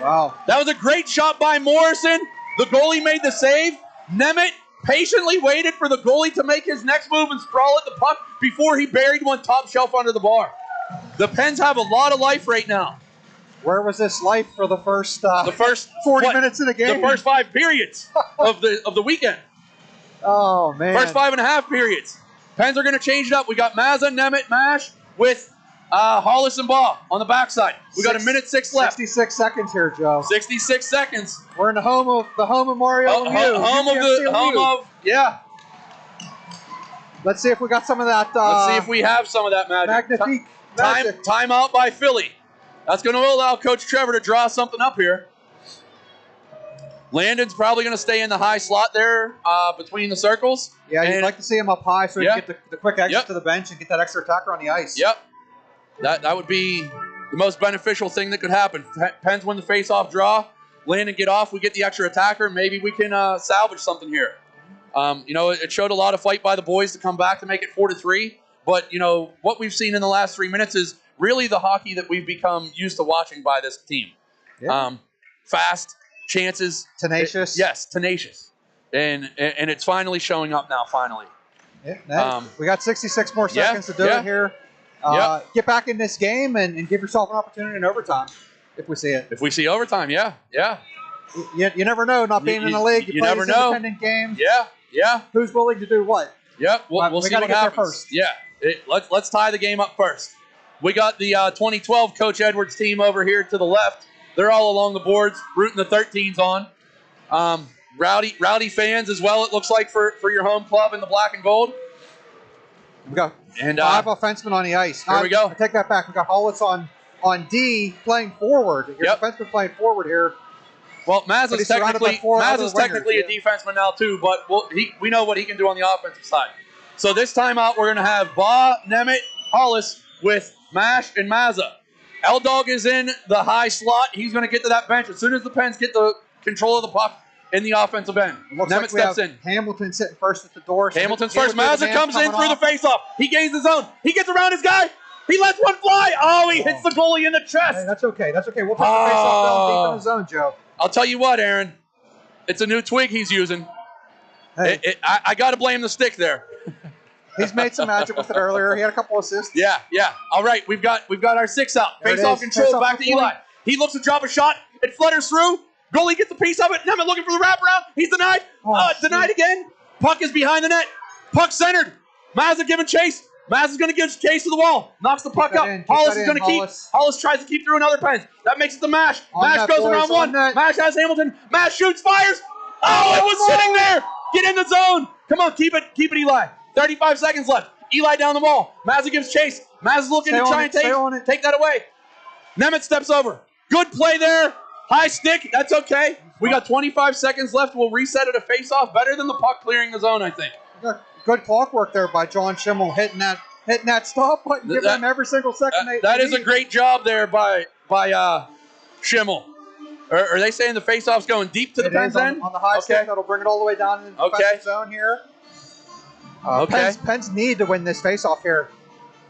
B: Wow.
A: That was a great shot by Morrison. The goalie made the save. Nemeth patiently waited for the goalie to make his next move and sprawl at the puck before he buried one top shelf under the bar. The Pens have a lot of life right now.
B: Where was this life for the first
A: 40
B: minutes of the game?
A: The first 5 periods of the weekend.
B: Oh, man.
A: First 5.5 periods. Pens are going to change it up. We got Mazza, Nemeth, Mash with Hollis and Baugh on the backside. We got 1:06 left.
B: 66 seconds here, Joe.
A: 66 seconds.
B: We're in the home of Mario Lemieux.
A: Yeah.
B: Let's see if we got some of that.
A: Let's see if we have some of that magic.
B: Magnifique magic.
A: Time out by Philly. That's going to allow Coach Trevor to draw something up here. Landon's probably going to stay in the high slot there between the circles.
B: Yeah, you'd like to see him up high so he can get the quick exit to the bench and get that extra attacker on the ice.
A: Yep. That would be the most beneficial thing that could happen. Pens win the face-off draw. Landon get off. We get the extra attacker. Maybe we can salvage something here. It showed a lot of fight by the boys to come back to make it 4-3. But, what we've seen in the last 3 minutes is really the hockey that we've become used to watching by this team. Yeah. Fast, chances.
B: Tenacious.
A: Yes, tenacious. And it's finally showing up now, finally.
B: Yeah, we got 66 more seconds to do it here. Get back in this game and give yourself an opportunity in overtime if we see it.
A: If we see overtime, yeah.
B: You never know, not being in the league. You play
A: never know.
B: Independent games.
A: Yeah.
B: Who's willing to do what?
A: Yep, we'll see what happens.
B: First.
A: Yeah, let's tie the game up first. We got the 2012 Coach Edwards team over here to the left. They're all along the boards, rooting the 13s on. Rowdy fans as well, it looks like, for your home club in the black and gold.
B: We got 5 offensemen on the ice.
A: Here we go.
B: I take that back. We got Hollis on D playing forward. Your defenseman playing forward here.
A: Well, Maz is technically a defenseman now too, but we know what he can do on the offensive side. So this time out, we're going to have Baugh, Nemeth, Hollis with Mash and Mazza. L-Dog is in the high slot. He's going to get to that bench as soon as the Pens get the control of the puck in the offensive end. Nemeth steps in.
B: Hamilton sitting first at the door.
A: Hamilton's first. Mazza comes in through the faceoff. He gains his own. He gets around his guy. He lets one fly. Oh, he hits the goalie in the chest.
B: Hey, that's okay. We'll take the faceoff down deep in the zone, Joe.
A: I'll tell you what, Aaron. It's a new twig he's using.
B: Hey.
A: I got to blame the stick there.
B: He's made some magic with it earlier. He had a couple assists.
A: Yeah. All right, we've got our 6 out. Face-off control back to Eli. He looks to drop a shot. It flutters through. Goalie gets a piece of it. Nemeth looking for the wraparound. He's denied. Denied again. Puck is behind the net. Puck centered. Mazza giving chase. Mazza's going to give chase to the wall. Knocks the puck up. Hollis is going to keep. Hollis tries to keep through another Pens. That makes it the Mash. Mash goes around one. Mash has Hamilton. Mash shoots, fires. Oh, it was sitting there. Get in the zone. Come on, keep it, Eli. 35 seconds left. Eli down the wall. Mazza gives chase. Mazza's looking to try and take that away. Nemeth steps over. Good play there. High stick. That's okay. We got 25 seconds left. We'll reset it a face-off. Better than the puck clearing the zone, I think.
B: Good clock work there by John Schimmel hitting that stop button, giving them every single second.
A: That is a great job there by Schimmel. Are they saying the face-off's going deep to the Pens end?
B: On the high stick, that'll bring it all the way down in the defensive zone here. Pens need to win this face-off here.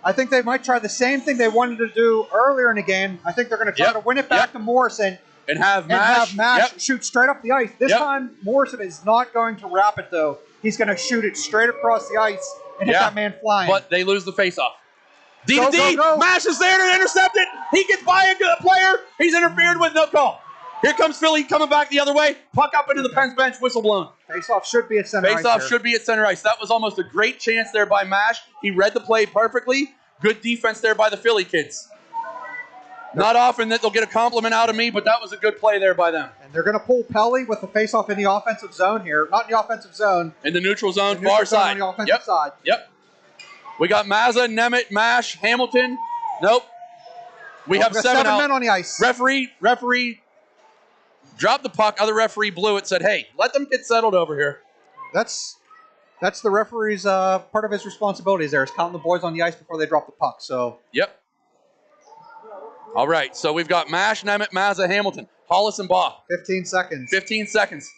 B: I think they might try the same thing they wanted to do earlier in the game. I think they're going to try to win it back to Morrison.
A: And have
B: and
A: Mash.
B: have Mash
A: Yep.
B: shoot straight up the ice. This
A: Yep.
B: time, Morrison is not going to wrap it, though. He's going to shoot it straight across the ice and hit
A: Yeah.
B: that man flying.
A: But they lose the faceoff. D
B: Go,
A: to D.
B: go, go.
A: Mash is there to intercept it. He gets by a good player. He's interfered with, no call. Here comes Philly coming back the other way. Puck up into the Pens bench, whistle blown.
B: Faceoff should be at center ice
A: Faceoff
B: here.
A: should be at center ice. That was almost a great chance there by Mash. He read the play perfectly. Good defense there by the Philly kids. Not often that they'll get a compliment out of me, but that was a good play there by them.
B: And they're going to pull Pelly with the faceoff in the offensive zone here. Not in the offensive zone.
A: In the neutral zone,
B: The neutral
A: far
B: zone
A: side.
B: on the offensive
A: Yep.
B: side.
A: Yep. We got Mazza, Nemeth, Mash, Hamilton. Nope. We have
B: got
A: seven out.
B: men on the ice.
A: Referee dropped the puck. Other referee blew it, said, hey, let them get settled over here.
B: That's the referee's part of his responsibilities there is counting the boys on the ice before they drop the puck. So
A: Yep. All right, so we've got Mash, Nemeth, Mazza, Hamilton, Hollis, and Baugh.
B: 15 seconds.
A: 15 seconds.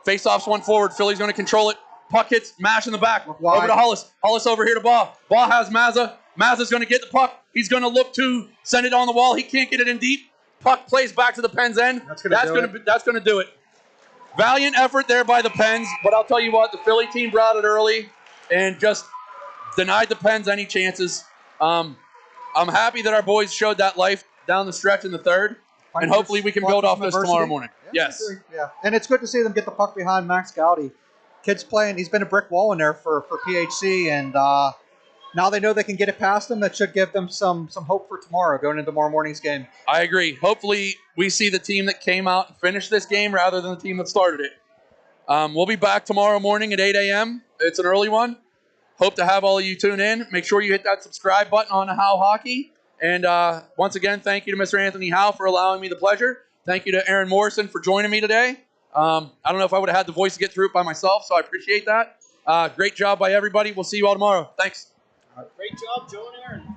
A: Face-offs one forward. Philly's going to control it. Puck hits Mash in the back.
B: wide.
A: Over to Hollis. Hollis over here to Baugh. Baugh has Mazza. Mazza's going to get the puck. He's going to look to send it on the wall. He can't get it in deep. Puck plays back to the Pens end. That's going to do it. Valiant effort there by the Pens, but I'll tell you what, the Philly team brought it early and just denied the Pens any chances. I'm happy that our boys showed that life down the stretch in the third, and hopefully we can build off this tomorrow morning. Yes.
B: Yeah, and it's good to see them get the puck behind Max Gowdy. Kid's playing. He's been a brick wall in there for PHC, and now they know they can get it past them. That should give them some hope for tomorrow, going into tomorrow morning's game.
A: I agree. Hopefully we see the team that came out and finished this game rather than the team that started it. We'll be back tomorrow morning at 8 a.m. It's an early one. Hope to have all of you tune in. Make sure you hit that subscribe button on Howe Hockey. And once again, thank you to Mr. Anthony Howe for allowing me the pleasure. Thank you to Aaron Morrison for joining me today. I don't know if I would have had the voice to get through it by myself, so I appreciate that. Great job by everybody. We'll see you all tomorrow. Thanks.
C: Great job, Joe and Aaron.